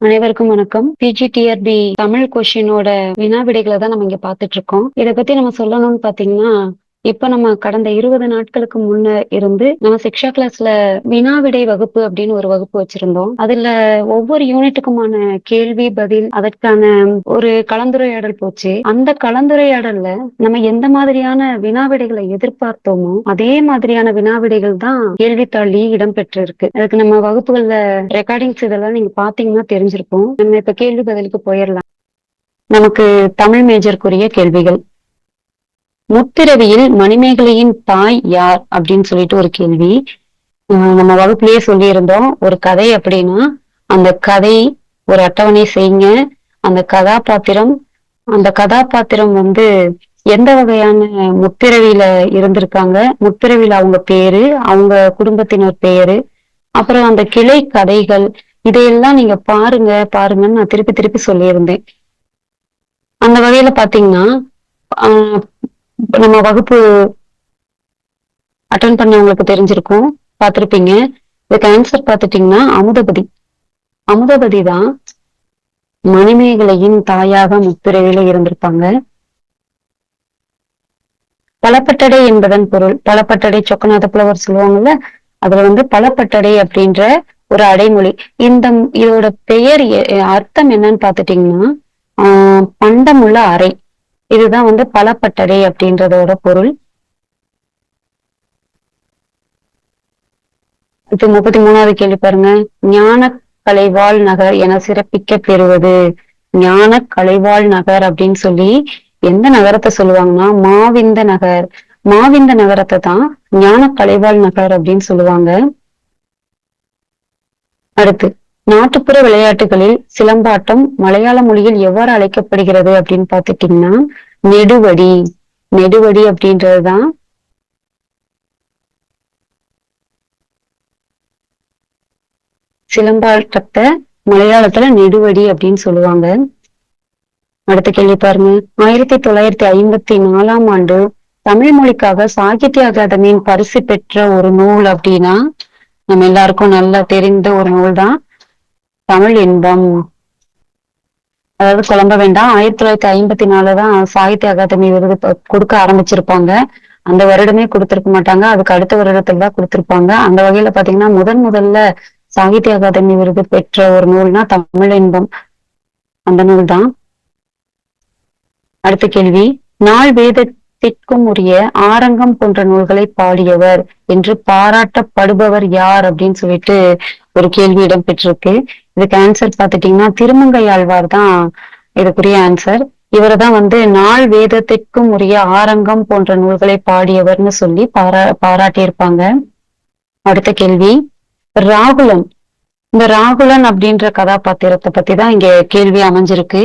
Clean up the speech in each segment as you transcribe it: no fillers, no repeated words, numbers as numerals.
அனைவருக்கும் வணக்கம். பிஜிடிஆர்பி தமிழ் கொஷினோட வினா விடைகளை தான் நம்ம இங்க பார்த்துட்டு இருக்கோம். இதை பத்தி நம்ம சொல்லணும்னு பாத்தீங்கன்னா, இப்ப நம்ம கடந்த 20 நாட்களுக்கு முன்ன இருந்து நம்ம சிக்ஷா கிளாஸ்ல வினா விடை வகுப்பு அப்படின்னு ஒரு வகுப்பு வச்சிருந்தோம். அதுல ஒவ்வொரு யூனிட்டுக்குமான கேள்வி பதில் அதற்கான ஒரு கலந்துரையாடல் போச்சு. அந்த கலந்துரையாடல்ல நம்ம எந்த மாதிரியான வினா விடைகளை எதிர்பார்த்தோமோ அதே மாதிரியான வினா விடைகள் தான் கேள்வித்தாளி இடம்பெற்றிருக்கு. அதுக்கு நம்ம வகுப்புகள்ல ரெக்கார்டிங்ஸ் இதெல்லாம் நீங்க பாத்தீங்கன்னா தெரிஞ்சிருக்கும். நம்ம இப்ப கேள்வி பதிலுக்கு போயிடலாம். நமக்கு தமிழ் மேஜருக்குரிய கேள்விகள். முத்திரவியில் மணிமேகலையின் தாய் யார் அப்படின்னு சொல்லிட்டு ஒரு கேள்வி. நம்ம வகுப்புலயே சொல்லியிருந்தோம். ஒரு கதை அப்படின்னா அந்த கதை ஒரு அட்டவணை செய்யுங்க. அந்த கதாபாத்திரம் வந்து எந்த வகையான முத்திரவியில இருந்திருக்காங்க, முத்திரவியில அவங்க பேரு, அவங்க குடும்பத்தினர் பெயரு, அப்புறம் அந்த கிளை கதைகள், இதையெல்லாம் நீங்க பாருங்கன்னு நான் திருப்பி திருப்பி சொல்லியிருந்தேன். அந்த வகையில பாத்தீங்கன்னா நம்ம வகுப்பு அட்டன் பண்ணவங்களுக்கு தெரிஞ்சிருக்கும், பார்த்திருப்பீங்க. இதுக்கு ஆன்சர் பார்த்துட்டீங்கன்னா அமுதபதி தான் மணிமேகலையின் தாயாக முத்திரையில இருந்திருப்பாங்க. பலப்பட்டடை என்பதன் பொருள், பலப்பட்டடை சொக்கநாத புலவர் சொல்லுவாங்கல்ல, அதுல வந்து பலப்பட்டடை அப்படின்ற ஒரு அடைமொழி. இதோட பெயர் அர்த்தம் என்னன்னு பாத்துட்டீங்கன்னா பண்டமுள்ள அறை. இதுதான் வந்து பலப்பட்டடை அப்படின்றதோட பொருள். இது 33வது கேள்வி பாருங்க. ஞான கலைவாழ் நகர் என சிறப்பிக்க பெறுவது. ஞான கலைவாழ் நகர் அப்படின்னு சொல்லி எந்த நகரத்தை சொல்லுவாங்கன்னா மாவிந்த நகரத்தை தான் ஞான கலைவாழ் நகர் அப்படின்னு சொல்லுவாங்க. அடுத்து, நாட்டுப்புற விளையாட்டுகளில் சிலம்பாட்டம் மலையாள மொழியில் எவ்வாறு அழைக்கப்படுகிறது அப்படின்னு பாத்துட்டீங்கன்னா நெடுவடி அப்படின்றதுதான் சிலம்பாட்டத்தை மலையாளத்துல நெடுவடி அப்படின்னு சொல்லுவாங்க. அடுத்த கேள்வி பாருங்க. 1954ஆம் ஆண்டு தமிழ் மொழிக்காக சாகித்ய அகாதமியின் பரிசு பெற்ற ஒரு நூல் அப்படின்னா நம்ம எல்லாருக்கும் நல்லா தெரிந்த ஒரு நூல் தான் தமிழ் இன்பம். அதாவது குழம்ப வேண்டாம், 1954 தான் சாகித்ய அகாதமி விருது கொடுக்க ஆரம்பிச்சிருப்பாங்க. அந்த வருடமே கொடுத்திருக்க மாட்டாங்க, அதுக்கு அடுத்த வருடத்துல தான் கொடுத்திருப்பாங்க. அந்த வகையில பாத்தீங்கன்னா முதல்ல சாகித்ய அகாதமி விருது பெற்ற ஒரு நூல்னா தமிழ் இன்பம், அந்த நூல் தான். அடுத்த கேள்வி. நாள் வேதத்திற்கும் உரிய ஆரங்கம் போன்ற நூல்களை பாடியவர் என்று பாராட்டப்படுபவர் யார் அப்படின்னு சொல்லிட்டு ஒரு கேள்வி இடம்பெற்றிருக்கு. இதுக்கு ஆன்சர் பாத்துட்டீங்கன்னா திருமங்கையாழ்வார் தான் இதுக்குரிய ஆன்சர். இவரை தான் வந்து நாள் வேதத்திற்கும் உரிய ஆரங்கம் போன்ற நூல்களை பாடியவர்னு சொல்லி பாராட்டியிருப்பாங்க. அடுத்த கேள்வி. ராகுலன். இந்த ராகுலன் அப்படின்ற கதாபாத்திரத்தை பத்தி தான் இங்க கேள்வி அமைஞ்சிருக்கு.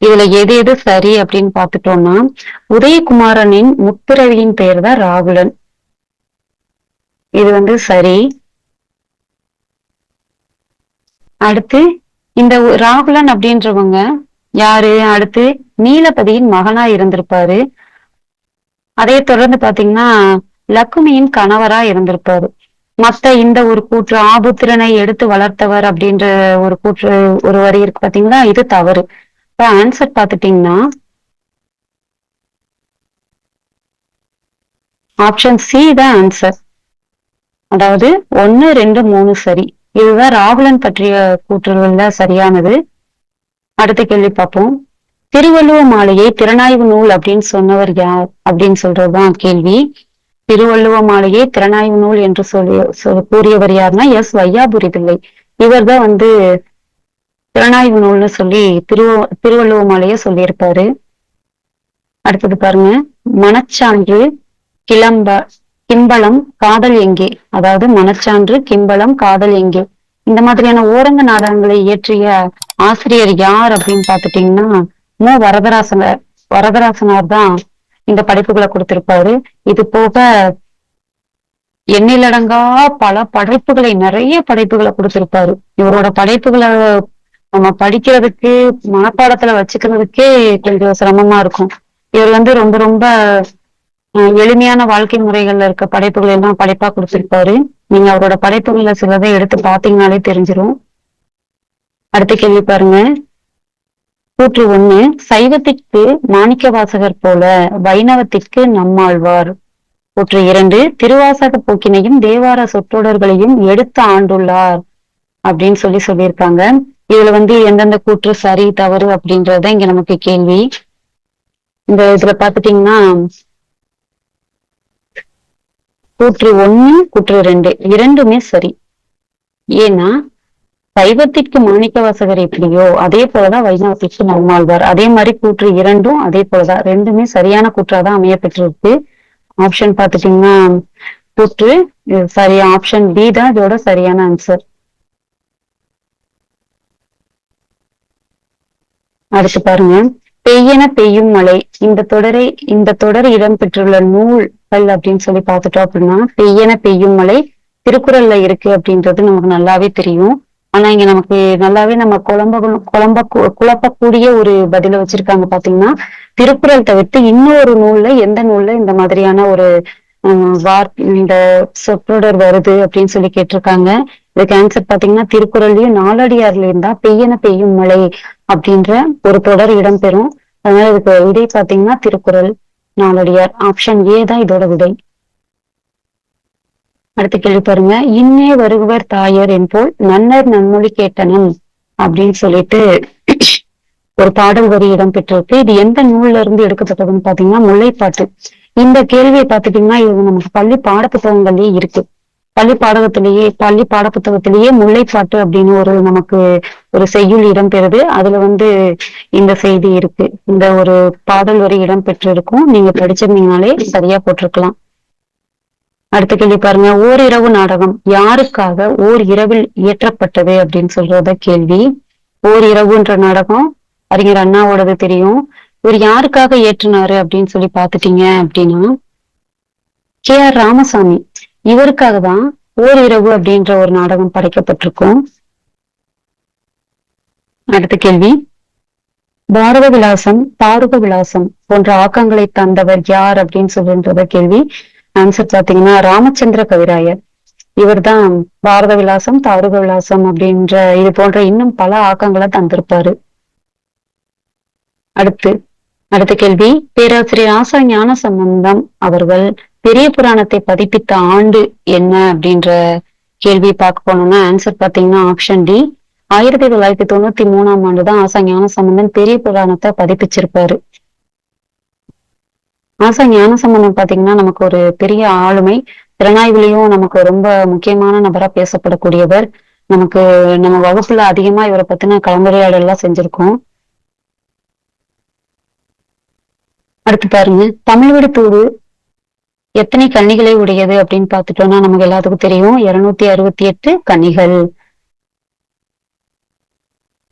இதுல எது சரி அப்படின்னு பாத்துட்டோம்னா உதயகுமாரனின் முத்திரவியின் பெயர் தான் ராகுலன். இது வந்து சரி. அடுத்து, இந்த ராகுலன் அப்படின்றவங்க யாரு? அடுத்து நீலபதியின் மகனா இருந்திருப்பாரு. அதே தொடர்ந்து பாத்தீங்கன்னா லக்குமியின் கணவரா இருந்திருப்பாரு. மத்த இந்த ஒரு கூற்று ஆபுத்திரனை எடுத்து வளர்த்தவர் அப்படின்ற ஒரு வரி இருக்கு பாத்தீங்களா, இது தவறு. இப்ப ஆன்சர் பாத்துட்டீங்கன்னா ஆப்ஷன் சி தான் ஆன்சர். அதாவது 1, 2, 3 சரி. இதுதான் ராகுலன் பற்றிய கூற்றுகள்ல சரியானது. அடுத்த கேள்வி பார்ப்போம். திருவள்ளுவ மாலையை திறனாய்வு நூல் அப்படின்னு சொன்னவர் யார் அப்படின்னு சொல்றதுதான் கேள்வி. திருவள்ளுவ மாலையை திறனாய்வு நூல் என்று கூறியவர் யாருன்னா வையாபுரி பிள்ளை. இவர் தான் வந்து திறனாய்வு நூல்னு சொல்லி திருவள்ளுவ மாலையை சொல்லியிருப்பாரு. அடுத்தது பாருங்க. மனச்சான்று கிம்பளம் காதல் எங்கே. அதாவது மனச்சான்று கிம்பளம் காதல் எங்கே, இந்த மாதிரியான ஓரங்க நாடகங்களை இயற்றிய ஆசிரியர் யார் அப்படின்னு பாத்துட்டீங்கன்னா வரதராசனார் தான் இந்த படைப்புகளை கொடுத்திருப்பாரு. இது போக எண்ணிலடங்கா பல படைப்புகளை, நிறைய படைப்புகளை கொடுத்திருப்பாரு. இவரோட படைப்புகளை நம்ம படிக்கிறதுக்கு, மனப்பாடத்துல வச்சுக்கிறதுக்கே கொஞ்சம் சிரமமா இருக்கும். இவர் வந்து ரொம்ப ரொம்ப எளிமையான வாழ்க்கை முறைகள்ல இருக்க படைப்புகள் எல்லாம் படைப்பா கொடுத்திருப்பாரு. நீங்க அவரோட படைப்புகள்ல சிலதை எடுத்து பாத்தீங்கன்னாலே தெரிஞ்சிடும். அடுத்த கேள்வி பாருங்க. கூற்று 1, சைவத்திற்கு மாணிக்கவாசகர் போல வைணவத்திற்கு நம்மாழ்வார். கூற்று 2, திருவாசக போக்கினையும் தேவார சொற்றொடர்களையும் எடுத்து ஆண்டுள்ளார் அப்படின்னு சொல்லியிருக்காங்க. இதுல எந்தெந்த கூற்று சரி தவறு அப்படின்றத இங்க நமக்கு கேள்வி. இந்த இதுல பாத்துட்டீங்கன்னா கூற்று 1, கூற்று 2 இரண்டுமே சரி. ஏன்னா சைவத்திற்கு மாணிக்கவாசகர் எப்படியோ அதே போலதான் வைணவத்திற்கு நம்மாழ்வார். அதே மாதிரி கூற்று 2ம் அதே போலதான், ரெண்டுமே சரியான கூற்றாதான் அமைய பெற்றிருக்கு. ஆப்ஷன் பாத்துட்டீங்கன்னா கூற்று சரி, ஆப்ஷன் பி தான் இதோட சரியான ஆன்சர். அடுத்து பாருங்க, பெய்யென பெய்யும் மழை. இந்த தொடர் இடம்பெற்றுள்ள நூல்கள் அப்படின்னு சொல்லி பார்த்துட்டோம் அப்படின்னா, பெய்யென பெய்யும் மழை திருக்குறள்ல இருக்கு அப்படின்றது நமக்கு நல்லாவே தெரியும். ஆனா இங்க நமக்கு நல்லாவே நம்ம குழப்பக்கூடிய ஒரு பதில வச்சிருக்காங்க. பாத்தீங்கன்னா திருக்குறள் தவிர்த்து இன்னொரு நூல்ல எந்த நூல்ல இந்த மாதிரியான ஒரு இந்த சொற்றொடர் வருது அப்படின்னு சொல்லி கேட்டிருக்காங்க. இதுக்கு ஆன்சர் பாத்தீங்கன்னா திருக்குறள்லயும் நாலடியார்லயும் தான் பெய்யென பெய்யும் மழை அப்படின்ற ஒரு தொடர் இடம்பெறும். அதனால இதுக்கு விடை பாத்தீங்கன்னா திருக்குறள் நாலடியார். ஆப்ஷன் ஏ தான் இதோட விடை. அடுத்த கேள்வி பாருங்க, இன்னே வருகுவர் தாயர் என்போல் நன்னர் நன்மொழி கேட்டனன் அப்படின்னு சொல்லிட்டு ஒரு பாடல் வரி இடம்பெற்றிருக்கு. இது எந்த நூல்ல இருந்து எடுக்கப்பட்டதுன்னு பாத்தீங்கன்னா முல்லைப்பாட்டு. இந்த கேள்வியை பாத்துட்டீங்கன்னா இது நமக்கு பள்ளி பாடப்புத்தகங்கள்லயே இருக்கு. பள்ளி பாடப்புத்தகத்திலேயே முல்லைப்பாட்டு அப்படின்னு நமக்கு ஒரு செய்யுள் இடம்பெறுது. அதுல இந்த செய்தி இருக்கு. இந்த ஒரு பாடல் வரி இடம்பெற்றிருக்கும். நீங்க படிச்சிருந்தீங்கனாலே சரியா போட்டிருக்கலாம். அடுத்த கேள்வி பாருங்க, ஓரிரவு நாடகம் யாருக்காக ஓர் இரவில் இயற்றப்பட்டது அப்படின்னு சொல்றத கேள்வி. ஓரிரவுன்ற நாடகம் அறிஞர் அண்ணாவோடது தெரியும். இவர் யாருக்காக இயற்றினாரு அப்படின்னு சொல்லி பாத்துட்டீங்க அப்படின்னா கே.ஆர். ராமசாமி. இவருக்காக தான் ஓரிரவு அப்படின்ற ஒரு நாடகம் படைக்கப்பட்டிருக்கும். அடுத்த கேள்வி, பாரத விலாசம், தாருக விலாசம் போன்ற ஆக்கங்களை தந்தவர் யார் அப்படின்னு சொல்லுன்றத கேள்வி. ஆன்சர் பாத்தீங்கன்னா ராமச்சந்திர கவிராயர். இவர் தான் பாரத விலாசம், தாருக விலாசம் அப்படின்ற இது போன்ற இன்னும் பல ஆக்கங்களை தந்திருப்பாரு. அடுத்த கேள்வி, பேராசிரியர் ஆசா ஞான சம்பந்தம் அவர்கள் பெரிய புராணத்தை பதிப்பித்த ஆண்டு என்ன அப்படின்ற கேள்வி பார்க்க போனோம்னா ஆன்சர் பாத்தீங்கன்னா ஆப்ஷன் டி 1993ஆம் ஆண்டுதான் ஆசா ஞான சம்பந்தன் பெரிய புராணத்தை பதிப்பிச்சிருப்பாரு. ஆசா ஞான சம்பந்தம் பாத்தீங்கன்னா நமக்கு ஒரு பெரிய ஆளுமை, திறனாய்விலையும் நமக்கு ரொம்ப முக்கியமான நபரா பேசப்படக்கூடியவர். நமக்கு நம்ம வகுப்புல அதிகமா இவரை பத்தின கலந்துரையாடல் எல்லாம் செஞ்சிருக்கோம். அடுத்து பாருங்க, தமிழ் விடுத்தூடு எத்தனை கன்னிகளை உடையது அப்படின்னு பாத்துட்டோம்னா நமக்கு எல்லாத்துக்கும் தெரியும் 268 கன்னிகள்.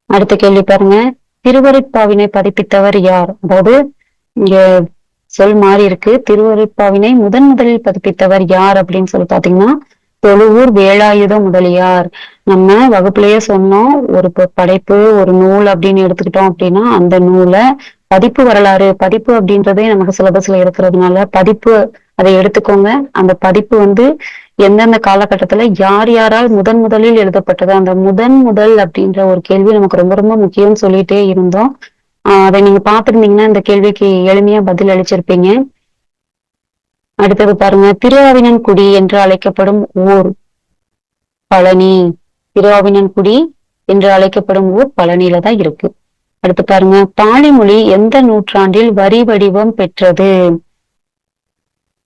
அடுத்த கேள்வி பாருங்க, திருவருட்பாவினை பதிப்பித்தவர் யார்? அதாவது இங்க சொல் மாறி இருக்கு. திருவருட்பாவினை முதலில் பதிப்பித்தவர் யார் அப்படின்னு சொல்லி பாத்தீங்கன்னா தொழுவூர் வேலாயுத முதலியார். நம்ம வகுப்புலயே சொன்னோம், ஒரு படைப்பு ஒரு நூல் அப்படின்னு எடுத்துக்கிட்டோம் அப்படின்னா அந்த நூலை பதிப்பு வரலாறு, பதிப்பு அப்படின்றதே நமக்கு சிலபஸ்ல இருக்கிறதுனால பதிப்பு அதை எடுத்துக்கோங்க. அந்த பதிப்பு எந்தெந்த காலகட்டத்துல யார் யாரால் முதலில் எழுதப்பட்டது, அந்த முதல் அப்படின்ற ஒரு கேள்வி நமக்கு ரொம்ப ரொம்ப முக்கியம் சொல்லிட்டே இருந்தோம். அதை நீங்க பாத்துருந்தீங்கன்னா இந்த கேள்விக்கு எளிமையா பதில் அளிச்சிருப்பீங்க. அடுத்தது பாருங்க, திருஆவினன்குடி என்று அழைக்கப்படும் ஊர் பழனி. திருஆவினன்குடி என்று அழைக்கப்படும் ஊர் பழனியில தான் இருக்கு. அடுத்து பாருங்க, பாலி மொழி எந்த நூற்றாண்டில் வரி வடிவம் பெற்றது?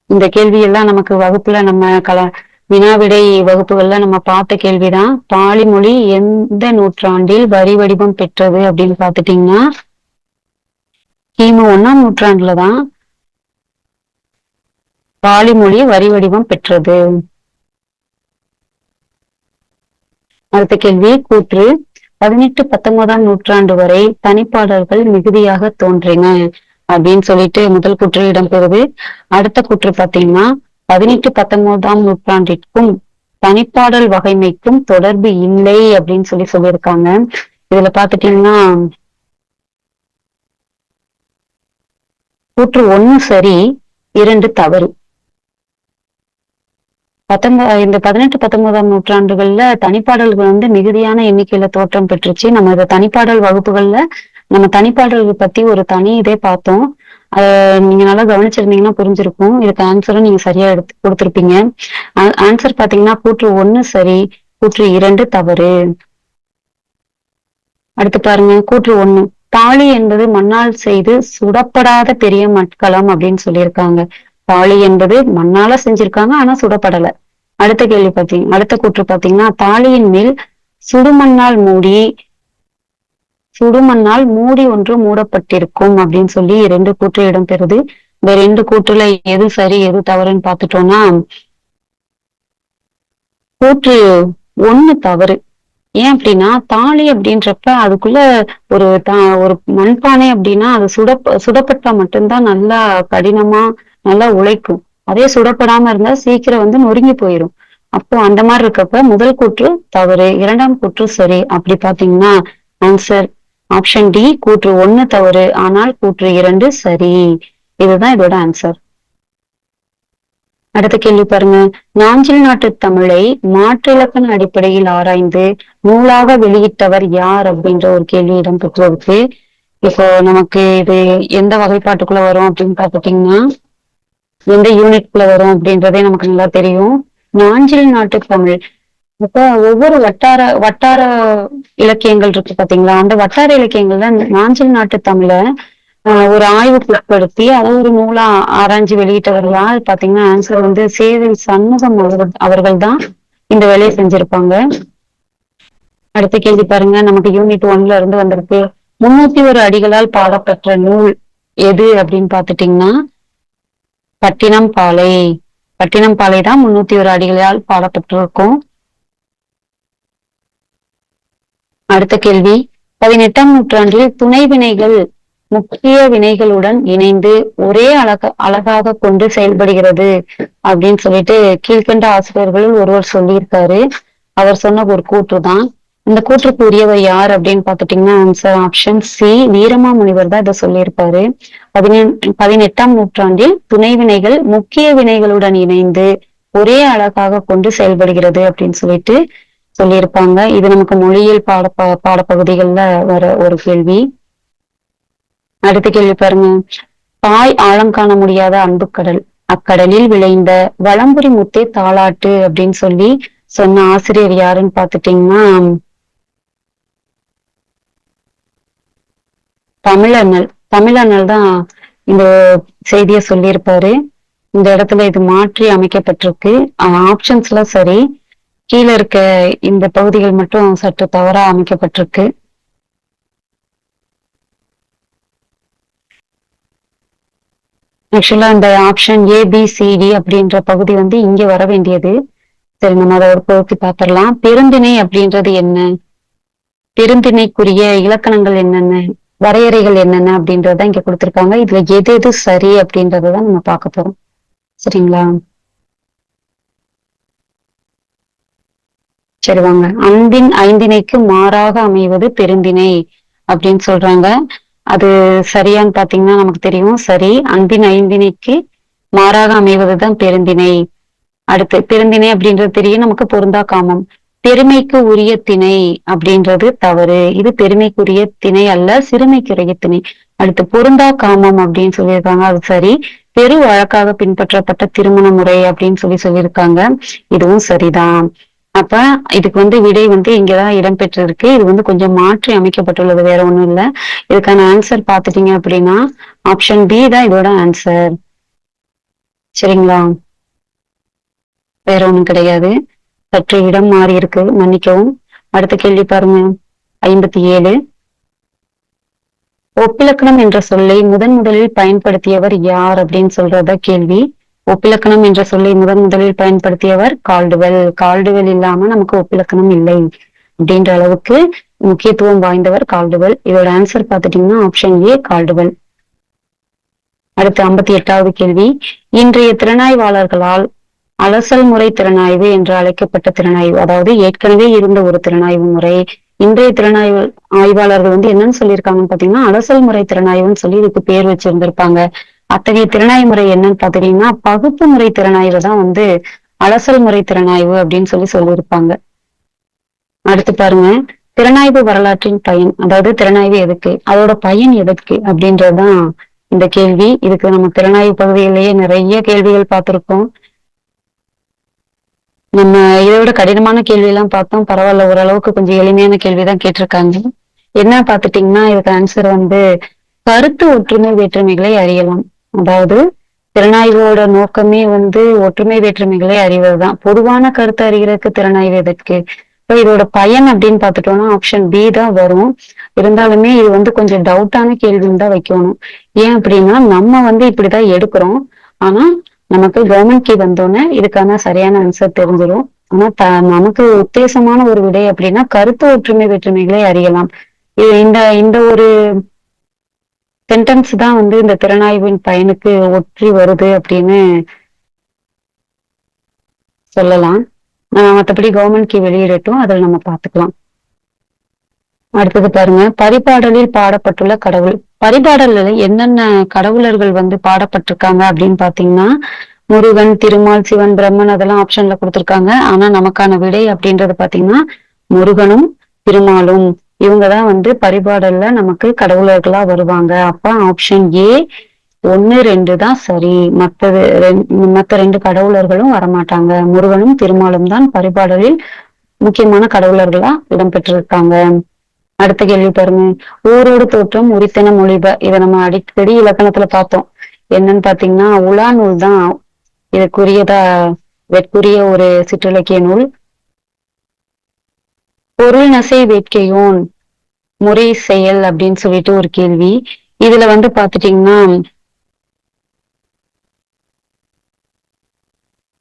இந்த கேள்வி எல்லாம் நமக்கு வகுப்புல நம்ம வினாவிடை வகுப்புகள்ல நம்ம பார்த்த கேள்விதான். பாலி மொழி எந்த நூற்றாண்டில் வரி வடிவம் பெற்றது அப்படின்னு பாத்துட்டீங்கன்னா கிமு 1ஆம் நூற்றாண்டுலதான் பாலி மொழி வரி வடிவம் பெற்றது. அடுத்த கேள்வி, கூற்று 18-19ஆம் நூற்றாண்டு வரை தனிப்பாடல்கள் மிகுதியாக தோன்றின அப்படின்னு சொல்லிட்டு முதல் கூற்று இடம்பெறுது. அடுத்த கூற்று பாத்தீங்கன்னா 18-19ஆம் நூற்றாண்டிற்கும் தனிப்பாடல் வகைமைக்கும் தொடர்பு இல்லை அப்படின்னு சொல்லியிருக்காங்க. இதுல பாத்துட்டீங்கன்னா கூற்று 1 சரி, 2 தவறு. இந்த 18, 19ஆம் நூற்றாண்டுகள்ல தனிப்பாடல்கள் வந்து மிகுதியான எண்ணிக்கையில தோற்றம் பெற்றுச்சு. நம்ம இத தனிப்பாடல் வகுப்புகள்ல நம்ம தனிப்பாடல்கள் பத்தி ஒரு தனி இதே பார்த்தோம். அத நீங்க நல்லா கவனிச்சிருந்தீங்கன்னா புரிஞ்சிருக்கும். இதுக்கு ஆன்ஸரும் நீங்க சரியா எடுத்து குடுத்திருப்பீங்க. ஆன்ஸர் பார்த்தீங்கன்னா, கூற்று 1 சரி, கூற்று 2 தவறு. அடுத்து பாருங்க, கூற்று 1 தாலி என்பது மண்ணால் செய்து சுடப்படாத பெரிய மட்கலம் அப்படின்னு சொல்லியிருக்காங்க. தாலி என்பது மண்ணால செஞ்சிருக்காங்க, ஆனா சுடப்படல. அடுத்த கூற்று பார்த்தீங்கன்னா, தாலியின் மேல் சுடுமண்ணால் மூடி சுடுமண்ணால் மூடி ஒன்று மூடப்பட்டிருக்கும் அப்படின்னு சொல்லி 2 கூற்று இடம்பெறுது. இந்த 2 கூற்றுல எது சரி, எது தவறுன்னு பார்த்துட்டோம்னா, கூற்று 1 தவறு. ஏன் அப்படின்னா, தாலி அப்படின்றப்ப அதுக்குள்ள ஒரு மண்பானை அப்படின்னா, அது சுடப்பட்டா மட்டும்தான் நல்லா கடினமா நல்லா உழைக்கும். அதே சுடப்படாம இருந்தா சீக்கிரம் வந்து நொறுங்கி போயிரும். அப்போ அந்த மாரி இருக்கப்ப முதல் கூற்று தவறு, 2ஆம் கூற்று சரி. அப்படி பார்த்தீங்கன்னா, ஆன்சர் ஆப்ஷன் டி கூற்று 1 தவறு. ஆனால் கூற்று 2 சரி. இதுதான் இதோட ஆன்சர். அடுத்த கேள்வி பாருங்க. நாஞ்சில் நாட்டுத் தமிழை மாற்றிலக்கண அடிப்படையில் ஆராய்ந்து நூலாக வெளியிட்டவர் யார் அப்படின்ற ஒரு கேள்வி இடம்பெற்றிருக்கு. இப்போ நமக்கு இது எந்த வகைப்பாட்டுக்குள்ள வரும் அப்படின்னு பார்த்துட்டீங்கன்னா, எந்த யூனிட்குள்ள வரும் அப்படின்றதே நமக்கு நல்லா தெரியும். நாஞ்சில் நாட்டுத் தமிழ். அப்ப ஒவ்வொரு வட்டார வட்டார இலக்கியங்கள் இருக்கு பாத்தீங்களா? அந்த வட்டார இலக்கியங்கள்ல நாஞ்சில் நாட்டுத் தமிழ ஒரு ஆய்வுக்கு உட்படுத்தி அதை ஒரு நூலா ஆராய்ஞ்சு வெளியிட்டவர் யார் பாத்தீங்கன்னா, ஆன்சர் வந்து சேவை சண்முகம் அவர்கள் தான் இந்த வேலையை செஞ்சிருப்பாங்க. அடுத்த கேள்வி பாருங்க, நமக்கு யூனிட் 1ல இருந்து வந்திருக்கு. 301 அடிகளால் பாடப்பெற்ற நூல் எது அப்படின்னு பாத்துட்டீங்கன்னா, பட்டினம் பாலை. பட்டினம் பாலை தான் 301 அடிகளால் பாடப்பட்டிருக்கும். அடுத்த கேள்வி, 18ஆம் நூற்றாண்டில் துணை வினைகள் முக்கிய வினைகளுடன் இணைந்து ஒரே அழகாக கொண்டு செயல்படுகிறது அப்படின்னு சொல்லிட்டு கீழ்கண்ட ஆசிரியர்களுள் ஒருவர் சொல்லியிருக்காரு. அவர் சொன்ன ஒரு கூற்று தான். இந்த கூற்றுக்கு உரியவர் யார் அப்படின்னு பாத்துட்டீங்கன்னா, ஆன்சர் ஆப்ஷன் சி வீரமாமுனிவர் தான் இதை சொல்லியிருப்பாரு. 18ஆம் நூற்றாண்டில் துணை வினைகள் முக்கிய வினைகளுடன் இணைந்து ஒரே அழகாக கொண்டு செயல்படுகிறது அப்படின்னு சொல்லிட்டு சொல்லியிருப்பாங்க. இது நமக்கு மொழியியல் பாடப்பகுதிகள்ல வர ஒரு கேள்வி. அடுத்த கேள்வி பாருங்க. தாய் ஆழம் காண முடியாத அன்புக்கடல், அக்கடலில் விளைந்த வலம்புரி முத்தே தாலாட்டு அப்படின்னு சொல்லி சொன்ன ஆசிரியர் யாருன்னு பாத்துட்டீங்கன்னா, தமிழண்ணல் தான் இந்த செய்தியை சொல்லியிருப்பாரு. இந்த இடத்துல இது மாற்றி அமைக்கப்பட்டிருக்கு. ஆப்ஷன்ஸ்ல சரி, கீழே இருக்க இந்த பகுதிகள் மட்டும் சற்று தவறா அமைக்கப்பட்டிருக்கு. ஆக்சுவலா இந்த ஆப்ஷன் ஏபிசிடி அப்படின்ற பகுதி வந்து இங்க வர வேண்டியது. சரி, நம்ம அதை ஒரு பகுதி பார்த்திடலாம். பெருந்திணை அப்படின்றது என்ன? பெருந்திணைக்குரிய இலக்கணங்கள் என்னென்ன, வரையறைகள் என்னென்ன அப்படின்றத இங்க கொடுத்திருக்காங்க. இதுல எது எது சரி அப்படின்றதான் நம்ம பார்க்க போறோம். சரிங்களா? சரி வாங்க. அன்பின் ஐந்திணைக்கு மாறாக அமைவது பெருந்திணை அப்படின்னு சொல்றாங்க. அது சரியான்னு பாத்தீங்கன்னா நமக்கு தெரியும். சரி, அன்பின் ஐந்திணைக்கு மாறாக அமைவதுதான் பெருந்திணை. அடுத்து பெருந்திணை அப்படின்றது தெரியும் நமக்கு, பொருந்தா காமம். பெருமைக்கு உரிய திணை அப்படின்றது தவறு. இது பெருமைக்குரிய திணை அல்ல, சிறுமைக்குரிய திணை. அடுத்து பொருந்தா காமம் அப்படின்னு சொல்லியிருக்காங்க, அது சரி. பெரு வழக்காக பின்பற்றப்பட்ட திருமண முறை அப்படின்னு சொல்லியிருக்காங்க, இதுவும் சரிதான். அப்ப இதுக்கு வந்து விடை வந்து இங்கதான் இடம்பெற்றிருக்கு. இது வந்து கொஞ்சம் மாற்றி அமைக்கப்பட்டுள்ளது, வேற ஒண்ணும் இல்ல. இதுக்கான ஆன்சர் பாத்துட்டீங்க அப்படின்னா ஆப்ஷன் பி தான் இதோட ஆன்சர். சரிங்களா? வேற ஒண்ணும் கிடையாது. சற்று இடம் மாறி இருக்கு, மன்னிக்கவும். அடுத்த கேள்வி பாருங்க. 57. ஒப்பிலக்கணம் என்ற சொல்லை முதலில் பயன்படுத்தியவர் யார் அப்படின்னு சொல்றத கேள்வி. ஒப்பிலக்கணம் என்ற சொல்லை முதலில் பயன்படுத்தியவர் கால்டுவெல். கால்டுவெல் இல்லாம நமக்கு ஒப்பிலக்கணம் இல்லை அப்படின்ற அளவுக்கு முக்கியத்துவம் வாய்ந்தவர் கால்டுவெல். இதோட ஆன்சர் பாத்துட்டீங்கன்னா ஆப்ஷன் ஏ கால்டுவெல். அடுத்து 58வது கேள்வி. இன்றைய திறனாய்வாளர்களால் அலசல் முறை திறனாய்வு என்று அழைக்கப்பட்ட திறனாய்வு, அதாவது ஏற்கனவே இருந்த ஒரு திறனாய்வு முறை, இன்றைய திறனாய்வு ஆய்வாளர்கள் வந்து என்னன்னு சொல்லியிருக்காங்கன்னு பாத்தீங்கன்னா அலசல் முறை திறனாய்வுன்னு சொல்லி இதுக்கு பேர் வச்சிருந்திருப்பாங்க. அத்தகைய திறனாய்வு முறை என்னன்னு பாத்தீங்கன்னா பகுப்பு முறை திறனாய்வு தான் வந்து அலசல் முறை திறனாய்வு அப்படின்னு சொல்லியிருப்பாங்க. அடுத்து பாருங்க, திறனாய்வு வரலாற்றின் பயன். அதாவது திறனாய்வு எதுக்கு? அதோட பயன் எதற்கு? அப்படின்றதுதான் இந்த கேள்வி. இதுக்கு நம்ம திறனாய்வு பகுதியிலேயே நிறைய கேள்விகள் பார்த்திருக்கோம். நம்ம இதோட கடினமான கேள்வி எல்லாம் பார்த்தோம். பரவாயில்ல, ஓரளவுக்கு கொஞ்சம் எளிமையான கேள்விதான் கேட்டிருக்காங்க. என்ன பார்த்துட்டீங்கன்னா இதுக்கு ஆன்சர் கருத்து ஒற்றுமை வேற்றுமைகளை அறியலாம். அதாவது திறனாய்வோட நோக்கமே ஒற்றுமை வேற்றுமைகளை அறிவதுதான். பொதுவான கருத்து அறிகிறதுக்கு திறனாய்வு எதற்கு? இப்ப இதோட பயன் அப்படின்னு பார்த்துட்டோம்னா ஆப்ஷன் பி தான் வரும். இருந்தாலுமே இது கொஞ்சம் டவுட்டான கேள்வின்னு தான் வைக்கணும். ஏன் அப்படின்னா நம்ம இப்படிதான் எடுக்கிறோம். ஆனா நமக்கு கவர்மெண்ட் கீ வந்தோடனே இதுக்கான சரியான ஆன்சர் தெரிஞ்சிடும். ஆனா நமக்கு உத்தேசமான ஒரு விடை அப்படின்னா கருத்து ஒற்றுமை வேற்றுமைகளை அறியலாம். இந்த இந்த ஒரு சென்டென்ஸ் தான் இந்த திறனாய்வின் பயனுக்கு ஒற்றி வருது அப்படின்னு சொல்லலாம். மற்றபடி கவர்மெண்ட் கீ வெளியிடட்டும், அதில் நம்ம பார்த்துக்கலாம். அடுத்தது பாருங்க, பரிபாடலில் பாடப்பட்டுள்ள கடவுள். பரிபாடல்ல என்னென்ன கடவுளர்கள் பாடப்பட்டிருக்காங்க அப்படின்னு பாத்தீங்கன்னா முருகன், திருமால், சிவன், பிரம்மன் அதெல்லாம் ஆப்ஷன்ல கொடுத்திருக்காங்க. ஆனா நமக்கான விடை அப்படின்றது பாத்தீங்கன்னா முருகனும் திருமாலும் இவங்கதான் பரிபாடல்ல நமக்கு கடவுளர்களா வருவாங்க. அப்ப ஆப்ஷன் ஏ 1, 2 தான் சரி. மத்த 2 கடவுளர்களும் வரமாட்டாங்க. முருகனும் திருமாலும் தான் பரிபாடலில் முக்கியமான கடவுளர்களா இடம்பெற்றிருக்காங்க. அடுத்த கேள்வி பாருங்க, ஊரோடு தோற்றம் உரித்தன மொழிப. இதை நம்ம அடிக்கடி இலக்கணத்துல பார்த்தோம். என்னன்னு பாத்தீங்கன்னா உலா நூல் தான் இதற்குரிய ஒரு சிற்றிலக்கிய நூல். பொருள் நசை வேட்கையோன் முறை செயல் அப்படின்னு சொல்லிட்டு ஒரு கேள்வி. இதுல பாத்துட்டீங்கன்னா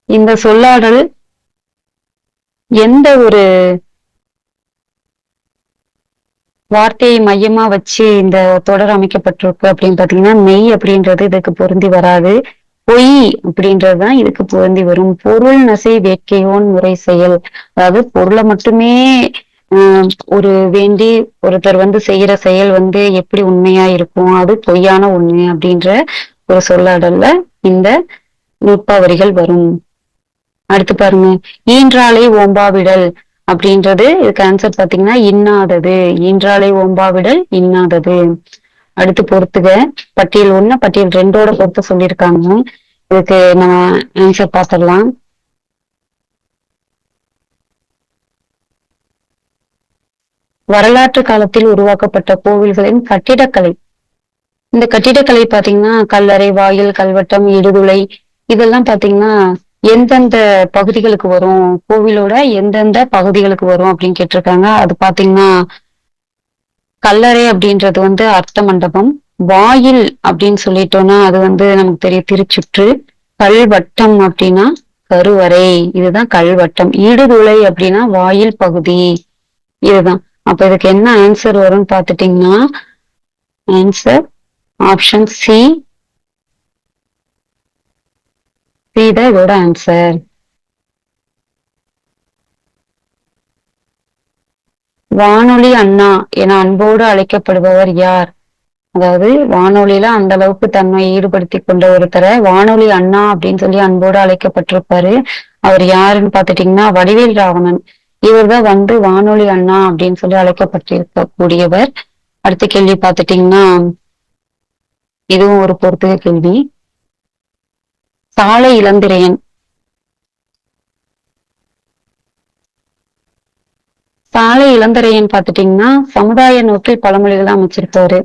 இந்த சொல்லாடல் எந்த ஒரு வார்த்தையை மையமா வச்சு இந்த தொடர் அமைக்கப்பட்டிருக்கு அப்படின்னு பாத்தீங்கன்னா மெய் அப்படின்றது இதுக்கு பொருந்தி வராது. பொய் அப்படின்றதுதான் இதுக்கு பொருந்தி வரும். பொருள் நசை வேட்கையோன் முறை செயல். அதாவது பொருளை மட்டுமே ஒரு வேண்டி ஒருத்தர் செய்யற செயல் எப்படி உண்மையா இருக்கும், அது பொய்யான உண்மை அப்படின்ற ஒரு சொல்லாடல்ல இந்த நுட்பாவரிகள் வரும். அடுத்து பாருங்க, ஈன்றாலை ஓம்பாவிடல் அப்படின்றது இதுக்கு ஆன்சர் பாத்தீங்கன்னா இன்னாதது. ஈன்றாலை ஓம்பாவிடல் இன்னாதது. அடுத்து பொறுத்துக, பட்டியல் 1 பட்டியல் 2ஓட பொறுத்து சொல்லியிருக்காங்க. இதுக்கு நம்ம ஆன்சர் பார்த்துடலாம். வரலாற்று காலத்தில் உருவாக்கப்பட்ட கோவில்களின் கட்டிடக்கலை. இந்த கட்டிடக்கலை பாத்தீங்கன்னா கல்லறை, வாயில், கல்வெட்டம், இடுதுளை இதெல்லாம் பாத்தீங்கன்னா எந்தெந்த பகுதிகளுக்கு வரும், கோவிலோட எந்தெந்த பகுதிகளுக்கு வரும் அப்படின்னு கேட்டிருக்காங்க. அது பாத்தீங்கன்னா கல்லறை அப்படின்றது அர்த்த மண்டபம். வாயில் அப்படின்னு சொல்லிட்டோம்னா அது நமக்கு தெரியும் திருச்சுற்று. கல்வட்டம் அப்படின்னா கருவறை, இதுதான் கல்வட்டம். ஈடுதுளை அப்படின்னா வாயில் பகுதி, இதுதான். அப்ப இதுக்கு என்ன ஆன்சர் வரும்னு பாத்துட்டீங்கன்னா ஆன்சர் ஆப்ஷன் சி தான் இதோட ஆன்சர். வானொலி அண்ணா என அன்போடு அழைக்கப்படுபவர் யார்? அதாவது வானொலியில அந்த அளவுக்கு தன்மை ஈடுபடுத்தி கொண்ட ஒருத்தரை வானொலி அண்ணா அப்படின்னு சொல்லி அன்போடு அழைக்கப்பட்டிருப்பாரு. அவர் யாருன்னு பாத்துட்டீங்கன்னா வடிவேல் ராவணன். இவர் தான் வானொலி அண்ணா அப்படின்னு சொல்லி அழைக்கப்பட்டிருக்கக்கூடியவர். அடுத்த கேள்வி பாத்துட்டீங்கன்னா இதுவும் ஒரு பொறுத்துக கேள்வி. சாலை இளந்திரையன். சாலை இளந்திரையன் பாத்துட்டீங்கன்னா சமுதாய நோக்கில் பழமொழிகளை அமைச்சிருப்பாரு.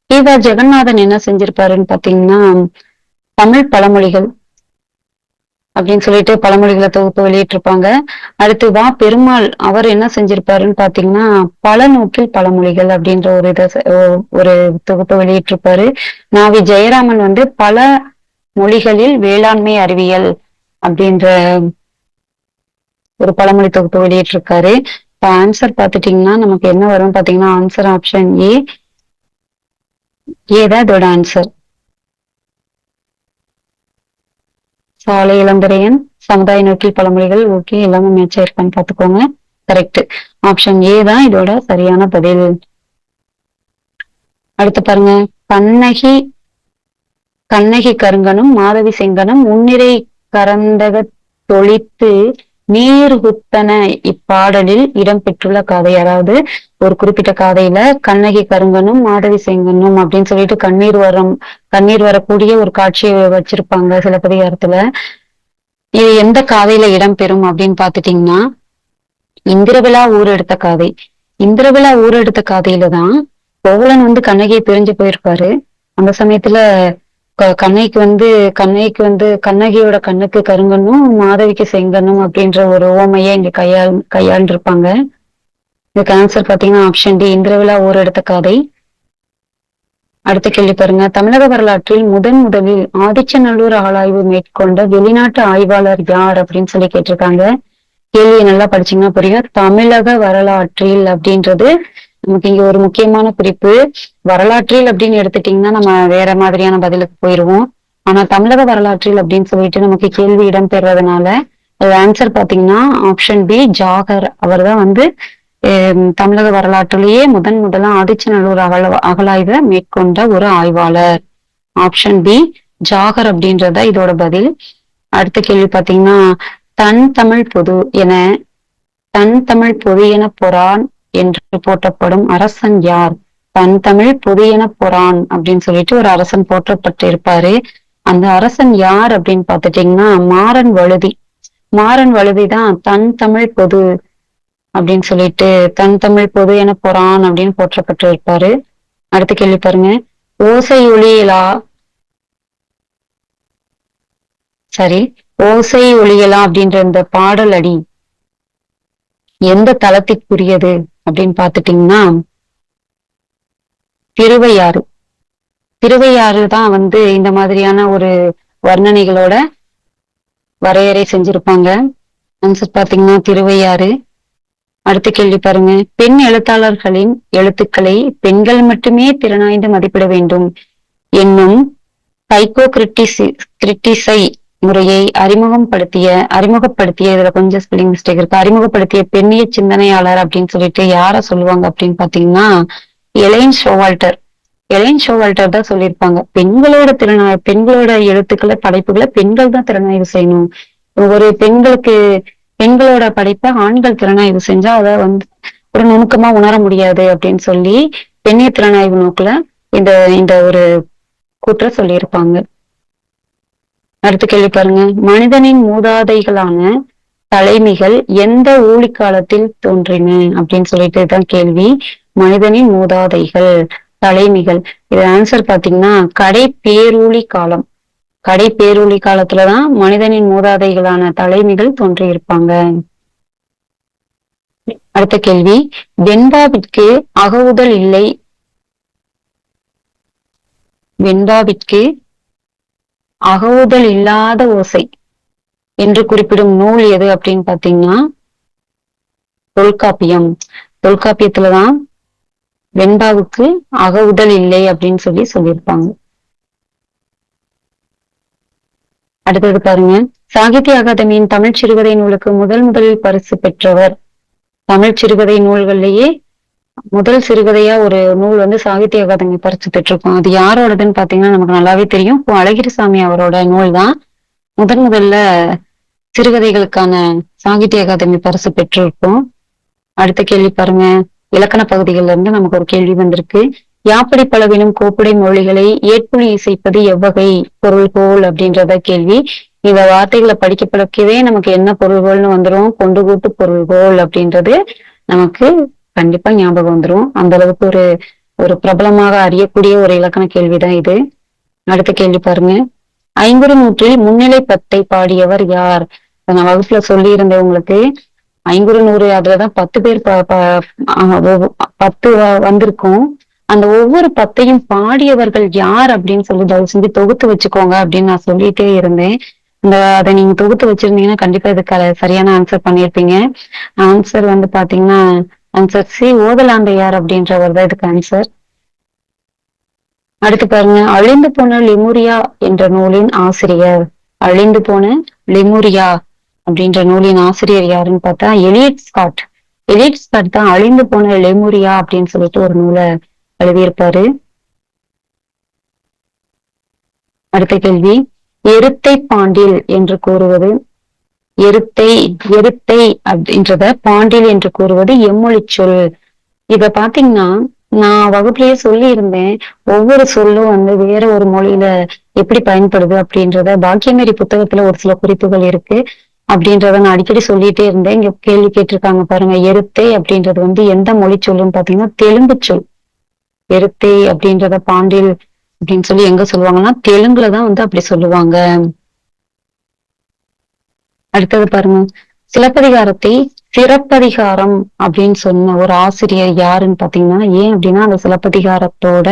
கீதா ஜெகநாதன் என்ன செஞ்சிருப்பாருன்னு பாத்தீங்கன்னா தமிழ் பழமொழிகள் அப்படின்னு சொல்லிட்டு பழமொழிகளை தொகுப்பு வெளியிட்டிருப்பாங்க. அடுத்து வா பெருமாள் அவர் என்ன செஞ்சிருப்பாருன்னு பாத்தீங்கன்னா பல நோக்கில் பழமொழிகள் அப்படின்ற ஒரு தொகுப்பு வெளியிட்டிருப்பாரு. நாவி ஜெயராமன் பல மொழிகளில் வேளாண்மை அறிவியல் அப்படின்ற ஒரு பழமொழி தொகுப்பு வெளியிட்டிருக்காரு. இப்ப ஆன்சர் பாத்துட்டீங்கன்னா நமக்கு என்ன வரும் பாத்தீங்கன்னா ஆன்சர் ஆப்ஷன் ஏதான் இதோட ஆன்சர். சாலை இளந்திரையன், சமுதாய நோக்கில் பழமொழிகள், ஓகே எல்லாமே மேட்ச் ஆயிருக்கான்னு பாத்துக்கோங்க. கரெக்ட், ஆப்ஷன் ஏ தான் இதோட சரியான பதில். அடுத்து பாருங்க, கண்ணகி கருங்கனும் மாதவி செங்கனும் முன்னிறை கரந்தக தொளித்து நீர் குத்தன இப்பாடலில் இடம்பெற்றுள்ள காதை. அதாவது ஒரு குறிப்பிட்ட காதையில கண்ணகி கருங்கனும் மாதவி செங்கண்ணும் அப்படின்னு சொல்லிட்டு கண்ணீர் வரக்கூடிய ஒரு காட்சியை வச்சிருப்பாங்க சிலப்பதிகாரத்துல. இது எந்த காதையில இடம்பெறும் அப்படின்னு பாத்துட்டீங்கன்னா இந்திரவிழா ஊரெடுத்த காதை. இந்திரவிழா ஊரெடுத்த காதையில தான் கோவலன் கண்ணகியை பிரிஞ்சு போயிருப்பாரு. அந்த சமயத்துல கண்ணகியோட கண்ணுக்கு கருங்கண்ணும் மாதவிக்கு செங்கண்ணும் அப்படின்ற ஒரு ஓமையை இங்க கையாண்டிருப்பாங்க. இதுக்கு ஆன்சர் பாத்தீங்கன்னா ஆப்ஷன் டி, இந்திரவிழா ஊரெடுத்த காதை. அடுத்த கேள்வி பாருங்க. தமிழக வரலாற்றில் முதலில் ஆதிச்சநல்லூர் அகழாய்வு மேற்கொண்ட வெளிநாட்டு ஆய்வாளர் யார் அப்படின்னு சொல்லி கேட்டிருக்காங்க. கேள்வியை நல்லா படிச்சீங்கன்னா புரியும். தமிழக வரலாற்றில் அப்படின்றது நமக்கு இங்க ஒரு முக்கியமான குறிப்பு. வரலாற்றில் அப்படின்னு எடுத்துட்டீங்கன்னா நம்ம வேற மாதிரியான பதிலுக்கு போயிருவோம். ஆனா தமிழக வரலாற்றில் அப்படின்னு சொல்லிட்டு நமக்கு கேள்வி இடம்பெறதுனால ஆன்சர் பாத்தீங்கன்னா ஆப்ஷன் பி, ஜாகர். அவர் தான் தமிழக வரலாற்றிலேயே முதலா ஆதிச்சநல்லூர் அகழாய்வை மேற்கொண்ட ஒரு ஆய்வாளர். ஆப்ஷன் பி, ஜாகர் அப்படின்றத இதோட பதில். அடுத்த கேள்வி பாத்தீங்கன்னா தன் தமிழ் பொது என பொறான் என்று போற்றப்படும் அரசன் யார்? தன் தமிழ் பொது என பொறான் அப்படின்னு சொல்லிட்டு ஒரு அரசன் போற்றப்பட்டு இருப்பாரு. அந்த அரசன் யார் அப்படின்னு பாத்துட்டீங்கன்னா மாறன் வழுதி தான் தன் தமிழ் பொது அப்படின்னு சொல்லிட்டு தன் தமிழ் பொது என பொறான் அப்படின்னு போற்றப்பட்டு இருப்பாரு. அடுத்த கேள்வி பாருங்க. ஓசை ஒளியலா அப்படின்ற இந்த பாடல் அடி எந்த தளத்திற்குரியது அப்படின்னு பாத்துட்டீங்கன்னா திருவையாறு தான் இந்த மாதிரியான ஒரு வர்ணனைகளோட வரையறை செஞ்சிருப்பாங்க. ஆன்சர் பாத்தீங்கன்னா திருவையாறு. அடுத்த கேள்வி பாருங்க. பெண் எழுத்தாளர்களின் எழுத்துக்களை பெண்கள் மட்டுமே திறனாய்ந்து மதிப்பிட வேண்டும் என்னும் சைக்கோ கிரிட்டிசை முறையை அறிமுகப்படுத்திய இதுல கொஞ்சம் ஸ்பெல்லிங் மிஸ்டேக் இருக்கு. அறிமுகப்படுத்திய பெண்ணிய சிந்தனையாளர் அப்படின்னு சொல்லிட்டு யார சொல்லுவாங்க அப்படின்னு பாத்தீங்கன்னா எலைன் ஷோவால்டர் தான் சொல்லியிருப்பாங்க. பெண்களோட எழுத்துக்களை படைப்புகளை பெண்கள் தான் திறனாய்வு செய்யணும். ஒரு பெண்களோட படைப்பை ஆண்கள் திறனாய்வு செஞ்சா அதை ஒரு நுணுக்கமா உணர முடியாது அப்படின்னு சொல்லி பெண்ணிய திறனாய்வு நோக்குல இந்த ஒரு கூற்ற சொல்லியிருப்பாங்க. அடுத்த கேள்வி பாருங்க. மனிதனின் மூதாதைகளான தலைமிகள் எந்த ஊழிக்காலத்தில் தோன்றின அப்படின்னு சொல்லிட்டு தான் கேள்வி. மனிதனின் மூதாதைகள் தலைமிகள். இது ஆன்சர் பாத்தீங்கன்னா கடை பேரூழி காலத்துலதான் மனிதனின் மூதாதைகளான தலைமிகள் தோன்றி இருப்பாங்க. அடுத்த கேள்வி. வெண்பாவிற்கு அகவுதல் இல்லாத ஓசை என்று குறிப்பிடும் நூல் எது அப்படின்னு பாத்தீங்கன்னா தொல்காப்பியத்துலதான் வெண்பாவுக்கு அகவுதல் இல்லை அப்படின்னு சொல்லியிருப்பாங்க. அடுத்தது பாருங்க. சாகித்ய அகாதமியின் தமிழ் சிறுகதை நூலுக்கு முதலில் பரிசு பெற்றவர். தமிழ் சிறுகதை நூல்கள்லயே முதல் சிறுகதையா ஒரு நூல் சாகித்ய அகாதமி பரிசு பெற்றிருக்கோம். அது யாரோடதுன்னு பாத்தீங்கன்னா நமக்கு நல்லாவே தெரியும். இப்போ அழகிரிசாமி அவரோட நூல் தான் முதல்ல சிறுகதைகளுக்கான சாகித்ய அகாதமி பரிசு பெற்றிருக்கோம். அடுத்த கேள்வி பாருங்க. இலக்கண பகுதிகள்ல இருந்து நமக்கு ஒரு கேள்வி வந்திருக்கு. யாப்படி பலவினும் கோப்புடை மொழிகளை ஏற்புலி இசைப்பது எவ்வகை பொருள்கோள் அப்படின்றத கேள்வி. இந்த வார்த்தைகளை படிக்கவே நமக்கு என்ன பொருள்கோள்னு வந்துடும். கொண்டு கூட்டு பொருள்கோள் அப்படின்றது நமக்கு கண்டிப்பா ஞாபகம் வந்துடும். அந்த அளவுக்கு ஒரு பிரபலமாக அறியக்கூடிய ஒரு இலக்கண கேள்விதான் இது. அடுத்த கேள்வி பாருங்க. ஐங்குறு நூற்றில் முன்னிலை பத்தை பாடியவர் யார்? நான் வகுப்புல சொல்லி இருந்தேன் உங்களுக்கு. ஐங்குறு நூறு அதுலதான் 10 பேர் 10 வந்திருக்கும். அந்த ஒவ்வொரு பத்தையும் பாடியவர்கள் யார் அப்படின்னு சொல்லி தயவு செஞ்சு தொகுத்து வச்சுக்கோங்க அப்படின்னு நான் சொல்லிட்டே இருந்தேன். அதை நீங்க தொகுத்து வச்சிருந்தீங்கன்னா கண்டிப்பா இதுக்கு சரியான ஆன்சர் பண்ணியிருப்பீங்க. ஆன்சர் பாத்தீங்கன்னா ஆன்சர் சி, ஓதலாந்தையார் அப்படின்றவர் தான் இதுக்கு ஆன்சர். அடுத்து பாருங்க. அழிந்து போன லெமுரியா என்ற நூலின் ஆசிரியர். அழிந்து போன லெமுரியா அப்படின்ற நூலின் ஆசிரியர் யாருன்னு பார்த்தா எலியட் ஸ்காட் தான் அழிந்து போன லெமுரியா அப்படின்னு சொல்லிட்டு ஒரு நூலை எழுதியிருப்பாரு. அடுத்த கேள்வி. எருத்தை பாண்டில் என்று கூறுவது எருத்தை எருத்தை அப்படின்றத பாண்டில் என்று கூறுவது எம்மொழி சொல். இத பாத்தீங்கன்னா நான் வகுப்புலயே சொல்லி இருந்தேன். ஒவ்வொரு சொல்லும் வந்து வேற ஒரு மொழியில எப்படி பயன்படுது அப்படின்றத பாக்கியமேரி புத்தகத்துல ஒரு சில குறிப்புகள் இருக்கு. அப்படின்றத நான் அடிக்கடி சொல்லிட்டே இருந்தேன். இங்க கேள்வி கேட்டிருக்காங்க பாருங்க. எருத்தை அப்படின்றது வந்து எந்த மொழி சொல்லுன்னு பாத்தீங்கன்னா தெலுங்கு சொல். எருத்தை அப்படின்றத பாண்டில் அப்படின்னு சொல்லி எங்க சொல்லுவாங்கன்னா தெலுங்குலதான் வந்து அப்படி சொல்லுவாங்க. அடுத்தது பாருங்க. சிலப்பதிகாரத்தை சிறப்பதிகாரம் அப்படின்னு சொன்ன ஒரு ஆசிரியர் யாருன்னு பாத்தீங்கன்னா ஏன் அப்படின்னா அந்த சிலப்பதிகாரத்தோட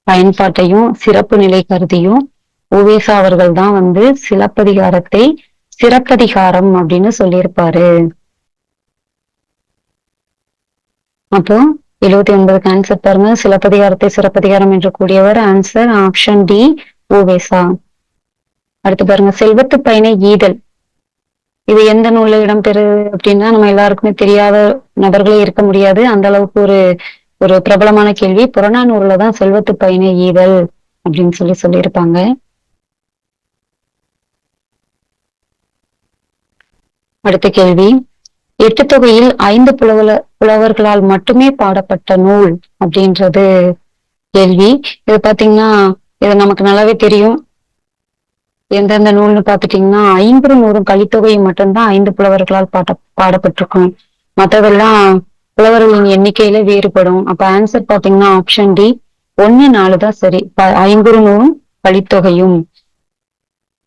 பயன்பாட்டையும் சிறப்பு நிலை கருதியும் உவேசா அவர்கள் தான் வந்து சிலப்பதிகாரத்தை சிறப்பதிகாரம் அப்படின்னு சொல்லியிருப்பாரு. அப்போ 79க்கு ஆன்சர் பாருங்க. சிலப்பதிகாரத்தை சிறப்பதிகாரம் என்று கூடியவர். Answer option D Uvesa. அடுத்து பாருங்க. செல்வத்து பயனை ஈதல் இது எந்த நூல்ல இடம்பெறுது அப்படின்னா நம்ம எல்லாருக்குமே தெரியாத நபர்களே இருக்க முடியாது. அந்த அளவுக்கு ஒரு ஒரு பிரபலமான கேள்வி. புறநானூறுல தான் செல்வத்து பயனை ஈதல் அப்படின்னு சொல்லியிருப்பாங்க. அடுத்த கேள்வி. எட்டு தொகையில் 5 புலவர்களால் மட்டுமே பாடப்பட்ட நூல் அப்படின்றது கேள்வி. இது பாத்தீங்கன்னா இது நமக்கு நல்லாவே தெரியும். எந்தெந்த நூல்னு பாத்துட்டீங்கன்னா 500 கலித்தொகையும் மட்டும்தான் 5 புலவர்களால் பாடப்பட்டிருக்கும். மற்றதெல்லாம் புலவர்களின் எண்ணிக்கையில வேறுபடும். அப்ப ஆன்சர் பாத்தீங்கன்னா ஆப்ஷன் டி 1, 4 தான் சரி. 500 கலித்தொகையும்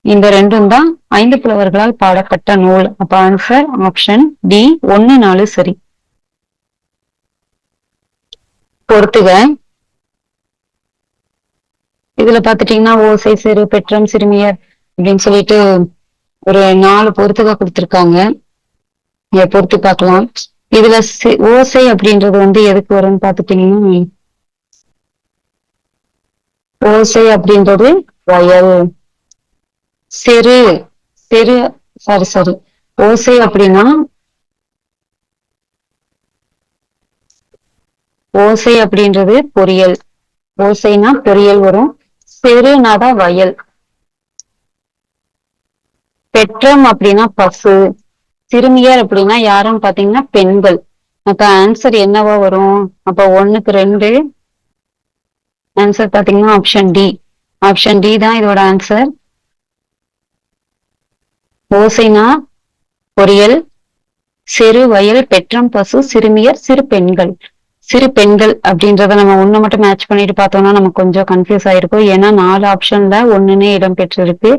இந்த ரெண்டும் தான் 5 புலவர்களால் பாடப்பட்ட நூல். அப்ப ஆன்சர் ஆப்ஷன் டி 1, 4 சரி. பொறுத்துக. இதுல பாத்துட்டீங்கன்னா ஓசை, சிறு, பெற்றம், சிறுமியர் அப்படின்னு சொல்லிட்டு ஒரு 4 பொறுத்துக கொடுத்திருக்காங்க. பொறுத்து பார்க்கலாம். இதுல ஓசை அப்படின்றது வந்து எதுக்கு வரும்னு பாத்துட்டீங்கன்னா ஓசை அப்படின்றது வயல். சிறு சிறு சரி ஓசை அப்படின்னா ஓசை அப்படின்றது பொறியல். ஓசைனா பொறியல் வரும். சிறுனாதான் வயல். பெற்றம் அப்படின்னா பசு. சிறுமியர் அப்படின்னா யாருன்னு பாத்தீங்கன்னா பெண்கள். அப்ப ஆன்சர் என்னவா வரும்? அப்ப 1க்கு 2 ஆன்சர் பாத்தீங்கன்னா ஆப்ஷன் டி. ஆப்ஷன் டி தான் இதோட ஆன்சர். ஓசைனா பொறியல், சிறு வயல், பெற்றம் பசு, சிறுமியர், சிறு பெண்கள். சிறு பெண்கள் அப்படின்றத நம்ம ஒண்ணு மட்டும் மேட்ச் பண்ணிட்டு பார்த்தோம்னா நமக்கு கொஞ்சம் கன்ஃபியூஸ் ஆயிருக்கும். ஏன்னா 4 ஆப்ஷன்ல ஒண்ணுன்னே இடம் பெற்றிருக்கு.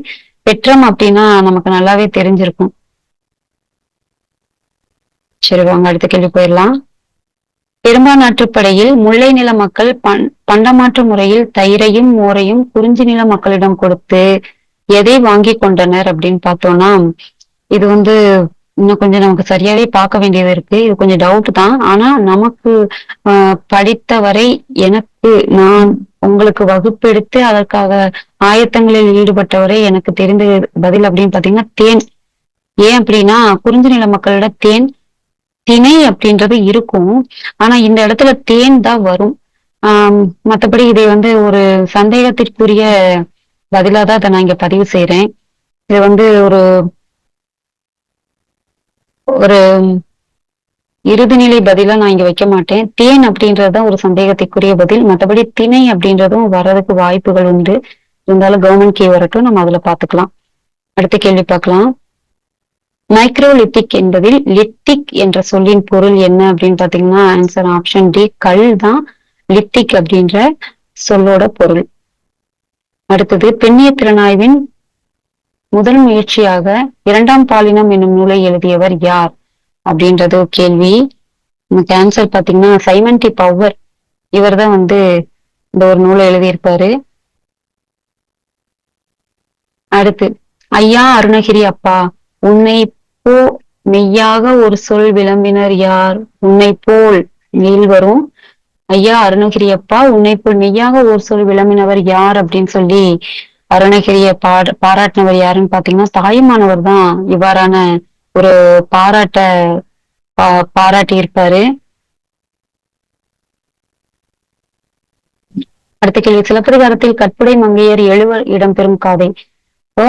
பெற்றம் அப்படின்னா நமக்கு நல்லாவே தெரிஞ்சிருக்கும். சரி வாங்க அடுத்த கேள்வி போயிடலாம். பெரும்பான்மைப்படையில் முல்லை நில மக்கள் பண்டமாற்று முறையில் தயிரையும் மோரையும் குறிஞ்சி நில மக்களிடம் கொடுத்து எதை வாங்கி கொண்டனர் அப்படின்னு பார்த்தோம்னா இது வந்து இன்னும் கொஞ்சம் நமக்கு சரியாவே பார்க்க வேண்டியது இருக்கு. இது கொஞ்சம் டவுட் தான். ஆனா நமக்கு படித்தவரை எனக்கு நான் உங்களுக்கு வகுப்பெடுத்து அதற்காக ஆயத்தங்களில் ஈடுபட்டவரை எனக்கு தெரிந்த பதில் அப்படின்னு பாத்தீங்கன்னா தேன். ஏன் அப்படின்னா குறிஞ்சி நில மக்களிட தேன் திணை அப்படின்றது இருக்கும். ஆனா இந்த இடத்துல தேன் தான் வரும். மற்றபடி இதை வந்து ஒரு சந்தேகத்திற்குரிய பதிலாதான் இதை நான் இங்க பதிவு செய்யறேன். இது வந்து ஒரு ஒரு இறுதிநிலை பதிலா நான் இங்க வைக்க மாட்டேன். தேன் அப்படின்றதுதான் ஒரு சந்தேகத்திற்குரிய பதில். மற்றபடி திணை அப்படின்றதும் வர்றதுக்கு வாய்ப்புகள் உண்டு. இருந்தாலும் கவர்மெண்ட் கீ வரட்டும், நம்ம அதுல பாத்துக்கலாம். அடுத்த கேள்வி பார்க்கலாம். மைக்ரோலித்திக் என்பதில் லித்திக் என்ற சொல்லின் பொருள் என்ன அப்படின்னு பாத்தீங்கன்னா ஆன்சர் ஆப்ஷன் டி கல் தான் லித்திக் அப்படின்ற சொல்லோட பொருள். அடுத்தது பெண்ணிய திறனாய்வின் முதல் முயற்சியாக 2ஆம் பாலினம் என்னும் நூலை எழுதியவர் யார் அப்படின்றது கேள்வி. நமக்கு ஆன்சர் பாத்தீங்கன்னா சைமன் டி பவர். இவர் தான் வந்து இந்த ஒரு நூலை எழுதியிருப்பாரு. அடுத்து ஐயா அருணகிரி அப்பா உன்னை போ மெய்யாக ஒரு சொல் விளம்பினர் யார்? உன்னை போல் மெயில் வரும். ஐயா அருணகிரி அப்பா உன்னை போல் மெய்யாக ஒரு சொல் விளம்பினவர் யார் அப்படின்னு சொல்லி அருணகிரிய பாராட்டினவர் யாருன்னு பாத்தீங்கன்னா தாயுமானவர் தான் இவ்வாறான ஒரு பாராட்டி இருப்பாரு. அடுத்த கேள்வி. சிலப்பதிகாரத்தில் கற்புடை மங்கையர் எழுவர் இடம்பெறும் காதை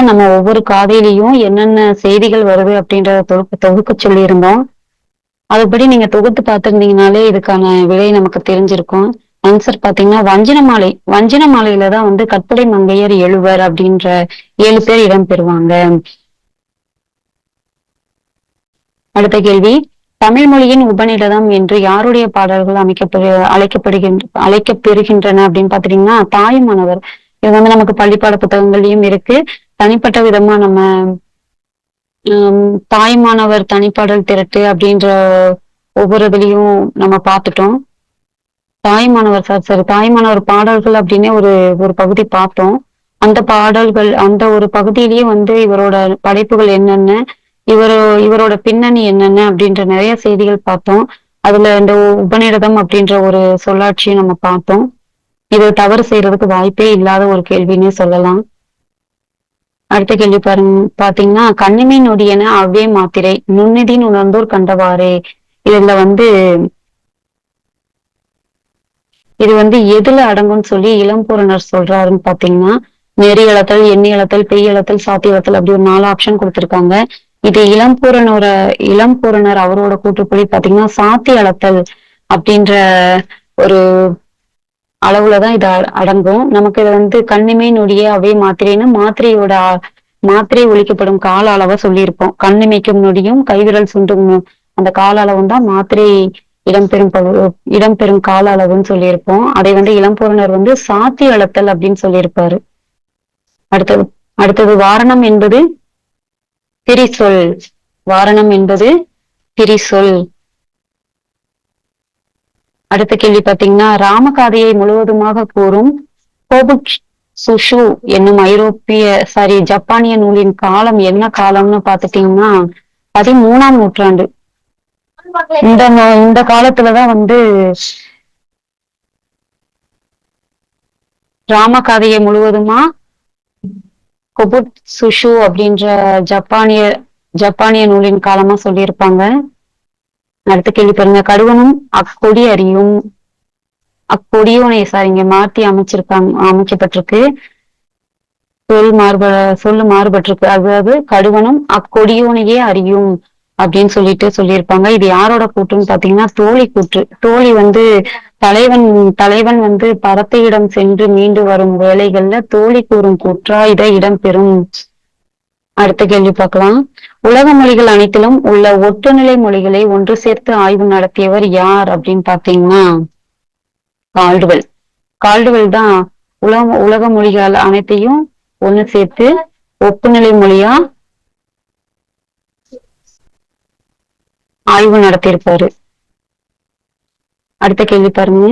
நம்ம ஒவ்வொரு காதையிலயும் என்னென்ன செய்திகள் வருது அப்படின்றத தொகுக்க சொல்லியிருந்தோம். அதுபடி நீங்க தொகுத்து பார்த்திருந்தீங்கனாலே இதுக்கான விடை நமக்கு தெரிஞ்சிருக்கும். ஆன்சர் பார்த்தீங்கன்னா வஞ்சினமாலை. வஞ்சினமாலையில தான் வந்து கற்புடை மங்கையர் எழுவர் அப்படின்ற 7 பேர் இடம்பெறுவாங்க. அடுத்த கேள்வி, தமிழ் மொழியின் உபநிடதம் என்று யாருடைய பாடல்கள் அழைக்கப்பெறுகின்றன அப்படின்னு பாத்தீங்கன்னா தாயுமானவர். இது வந்து நமக்கு பள்ளிப்பாட புத்தகங்கள்லயும் இருக்கு. தனிப்பட்ட விதமா நம்ம தாய்மானவர் தனிப்பாடல் திரட்டு அப்படின்ற ஒவ்வொரு இதுலயும் நம்ம பார்த்துட்டோம். தாய்மானவர் சரி தாய்மானவர் பாடல்கள் அப்படின்னு ஒரு ஒரு பகுதி பார்த்தோம். அந்த பாடல்கள் அந்த ஒரு பகுதியிலேயே வந்து இவரோட படைப்புகள் என்னென்ன, இவரோட பின்னணி என்னென்ன அப்படின்ற நிறைய செய்திகள் பார்த்தோம். அதுல இந்த உபநிடதம் அப்படின்ற ஒரு சொல்லாட்சியும் நம்ம பார்த்தோம். இது தவறு செய்யறதுக்கு வாய்ப்பே இல்லாத ஒரு கேள்வின்னே சொல்லலாம். அடுத்த கேள்வி பாத்தீங்கன்னா கண்ணிமை நொடியென அவ்வே மாத்திரை நுண்ணிதின் உணர்ந்தோர் கண்டவாறே. இதுல வந்து இது வந்து எதுல அடங்கும்னு சொல்லி இளம்பூரணர் சொல்றாருன்னு பாத்தீங்கன்னா நெறி அளத்தல், எண்ணி அளத்தல், பெய் அளத்தல், சாத்தி அளத்தல் அப்படி ஒரு 4 ஆப்ஷன் கொடுத்திருக்காங்க. இது இளம்பூரணர் அவரோட கூற்றுப்படி பாத்தீங்கன்னா சாத்தி அளத்தல் அப்படின்ற ஒரு அளவுலதான் இது அடங்கும். நமக்கு இது வந்து கண்ணிமை நொடியே அவை மாத்திரைன்னு மாத்திரை ஒழிக்கப்படும் கால அளவை சொல்லியிருப்போம். கண்ணிமைக்கும் நொடியும் கைவிரல் சுண்டும் அந்த கால அளவும் தான் மாத்திரை இடம்பெறும் கால அளவுன்னு சொல்லியிருப்போம். அதை வந்து இளம்பூரணர் வந்து சாத்தி அளத்தல் அப்படின்னு சொல்லியிருப்பாரு. அடுத்தது வாரணம் என்பது பிரிசொல். வாரணம் என்பது பிரிசொல். அடுத்த கேள்வி பாத்தீங்கன்னா ராமகாதையை முழுவதுமாக கூறும் கோபுக் சுஷு என்னும் ஜப்பானிய நூலின் காலம் என்ன காலம்னு பாத்துட்டீங்கன்னா 13ஆம் நூற்றாண்டு. இந்த காலத்துலதான் வந்து ராமகாதையை முழுவதுமா கொபுட் சுஷு அப்படின்ற ஜப்பானிய நூலின் காலமா சொல்லியிருப்பாங்க. அடுத்த கேள்வி பாருங்க, கடுவனும் அக்கொடி அறியும் அக்கொடியோனை இங்க மாத்தி அமைக்கப்பட்டிருக்கு. சொல்லு மாறுபட்டிருக்கு. அதாவது கடுவனும் அக்கொடியோனையே அறியும் அப்படின்னு சொல்லியிருப்பாங்க. இது யாரோட கூற்றுன்னு பாத்தீங்கன்னா தோழி கூற்று. தோழி வந்து தலைவன் வந்து பரத்தையிடம் சென்று மீண்டு வரும் வேலைகள்ல தோழி கூறும் கூற்றா இதை இடம்பெறும். அடுத்த கேள்வி பார்க்கலாம். உலக மொழிகள் அனைத்திலும் உள்ள ஒட்டுநிலை மொழிகளை ஒன்று சேர்த்து ஆய்வு நடத்தியவர் யார் அப்படின்னு பாத்தீங்கன்னா கால்டுவெல். கால்டுவெல் தான் உலக மொழிகள் அனைத்தையும் ஒண்ணு சேர்த்து ஒப்புநிலை மொழியா ஆய்வு நடத்தியிருப்பாரு. அடுத்த கேள்வி பாருங்க,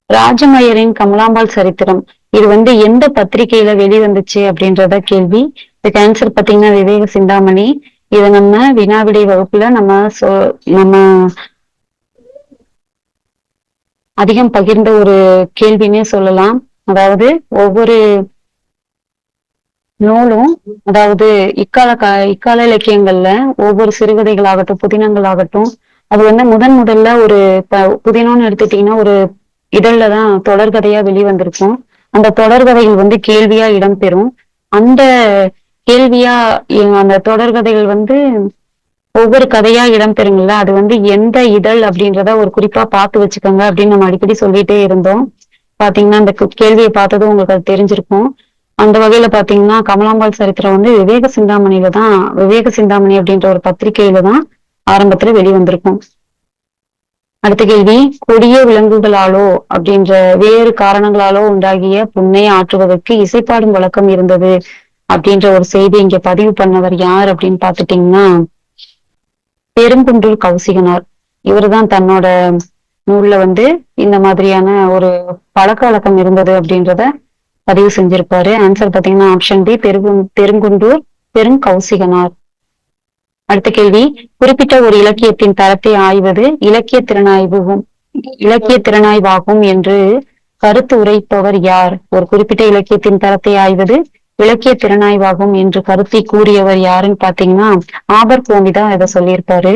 ராஜமயரின் கமலாம்பாள் சரித்திரம் இது வந்து எந்த பத்திரிகையில வெளிவந்துச்சு அப்படின்றத கேள்வி. இதுக்கு ஆன்சர் பாத்தீங்கன்னா விவேக சிந்தாமணி. இதை நம்ம வினாவிடை வகுப்புல நம்ம அதிகம் பகிர்ந்த ஒரு கேள்வின்னே சொல்லலாம். அதாவது ஒவ்வொரு நூலும், அதாவது இக்கால இலக்கியங்கள்ல ஒவ்வொரு சிறுகதைகளாகட்டும் புதினங்கள் ஆகட்டும், அது வந்து முதல்ல ஒரு புதினம்னு எடுத்துட்டீங்கன்னா ஒரு இதழ்ல தான் தொடர்கதையா வெளிவந்திருக்கும். அந்த தொடர்கதைகள் வந்து கேள்வியா இடம்பெறும். அந்த அந்த தொடர்கதைகள் வந்து ஒவ்வொரு கதையா இடம்பெறுங்கள்ல, அது வந்து எந்த இதழ் அப்படின்றத ஒரு குறிப்பா பார்த்து வச்சுக்கோங்க அப்படின்னு நம்ம அடிக்கடி சொல்லிட்டே இருந்தோம். பாத்தீங்கன்னா அந்த கேள்வியை பார்த்ததும் உங்களுக்கு அது தெரிஞ்சிருக்கும். அந்த வகையில பாத்தீங்கன்னா கமலாம்பாள் சரித்திரம் வந்து விவேக சிந்தாமணி அப்படின்ற ஒரு பத்திரிகையில தான் ஆரம்பத்துல வெளிவந்திருக்கும். அடுத்த கேள்வி, கொடிய விலங்குகளாலோ அப்படின்ற வேறு காரணங்களாலோ உண்டாகிய புண்ணை ஆற்றுவதற்கு இசைப்பாடும் வழக்கம் இருந்தது அப்படின்ற ஒரு செய்தி இங்க பதிவு பண்ணவர் யார் அப்படின்னு பாத்துட்டீங்கன்னா பெருங்குன்றூர் கௌசிகனார். இவருதான் தன்னோட நூல்ல வந்து இந்த மாதிரியான ஒரு பழக்க வழக்கம் இருந்தது அப்படின்றத பதிவு செஞ்சிருப்பாரு. ஆன்சர் பாத்தீங்கன்னா ஆப்ஷன் பி, பெருங்குன்றூர் பெருங்கௌசிகனார். அடுத்த கேள்வி, குறிப்பிட்ட ஒரு இலக்கியத்தின் தரத்தை ஆய்வது இலக்கிய திறனாய்வாகும் என்று கருத்து உரைப்பவர் யார்? ஒரு குறிப்பிட்ட இலக்கியத்தின் தரத்தை ஆய்வது இலக்கிய திறனாய்வாகும் என்று கருத்தை கூறியவர் யாருன்னு பாத்தீங்கன்னா ஆபர் கோம்பி தான் இதை சொல்லியிருப்பாரு.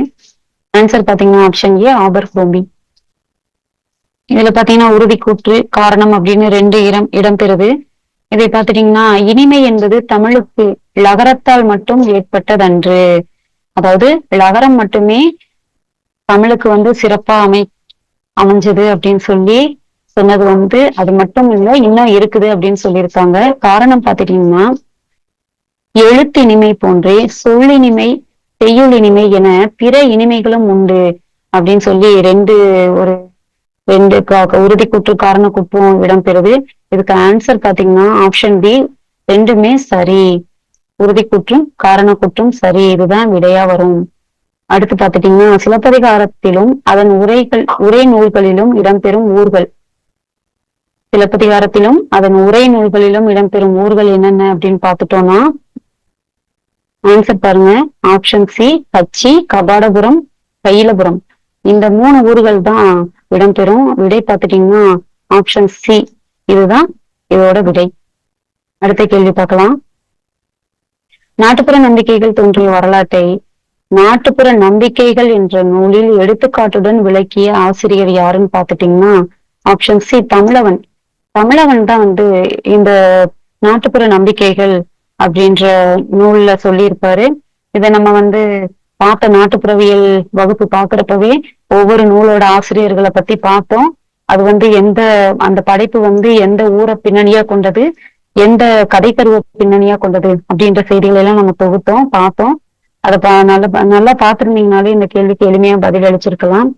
ஆன்சர் பாத்தீங்கன்னா ஆப்ஷன் ஏ, ஆபர் கோம்பி. இதுல பாத்தீங்கன்னா உறுதி கூற்று காரணம் அப்படின்னு 2 இடம்பெறுது. இதை பார்த்துட்டீங்கன்னா இனிமை என்பது தமிழுக்கு லகரத்தால் மட்டும் ஏற்பட்டதன்று. அதாவது லகரம் மட்டுமே தமிழுக்கு சிறப்பா அமைஞ்சது அப்படின்னு சொல்லி சொன்னது அது மட்டும் இல்ல, இன்னும் இருக்குது அப்படின்னு சொல்லியிருக்காங்க. காரணம் பார்த்துட்டீங்கன்னா எழுத்தினிமை போன்றே சொல்லினிமை, செய்யுளினிமை என பிற இனிமைகளும் உண்டு அப்படின்னு சொல்லி ஒரு ரெண்டு உறுதிக்கூற்று காரண கூற்றும் இடம்பெறுது. இதுக்கு ஆன்சர் பாத்தீங்கன்னா ஆப்ஷன் பி, ரெண்டுமே சரி. உறுதிக்கூற்றும் காரண கூற்றும் சரி, இதுதான் விடையா வரும். அடுத்து பாத்துட்டீங்கன்னா சிலப்பதிகாரத்திலும் அதன் உரை நூல்களிலும் இடம்பெறும் ஊர்கள். சிலப்பதிகாரத்திலும் அதன் உரை நூல்களிலும் இடம்பெறும் ஊர்கள் என்னென்ன அப்படின்னு பாத்துட்டோம்னா ஆன்சர் பாருங்க. ஆப்ஷன் சி கச்சி, கபாடபுரம், கையிலபுரம். இந்த 3 ஊர்கள் தான் இடம்பெறும். விடை பார்த்துட்டீங்கன்னா ஆப்ஷன் சி, இதுதான் இதோட விடை. அடுத்த கேள்வி பார்க்கலாம். நாட்டுப்புற நம்பிக்கைகள் தோன்றிய வரலாற்றை நாட்டுப்புற நம்பிக்கைகள் என்ற நூலில் எடுத்துக்காட்டுடன் விளக்கிய ஆசிரியர் யாருன்னு பார்த்துட்டீங்கன்னா ஆப்ஷன் சி தமிழவன். தமிழவன் தான் இந்த நாட்டுப்புற நம்பிக்கைகள் அப்படின்ற நூல்ல சொல்லியிருப்பாரு. இதை நம்ம பார்த்த நாட்டுப்புறவியல் வகுப்பு பார்க்கறப்பவே ஒவ்வொரு நூலோட ஆசிரியர்களை பத்தி பார்த்தோம். அது எந்த அந்த படைப்பு எந்த ஊரை பின்னணியா கொண்டது, எந்த கதைக்கருவ பின்னணியா கொண்டது அப்படின்ற செய்திகளை எல்லாம் நம்ம தொகுத்தோம், பார்த்தோம். அதை நல்லா பார்த்திருந்தீங்கனாலே இந்த கேள்விக்கு எளிமையா பதில் அளிச்சிருக்கலாம்.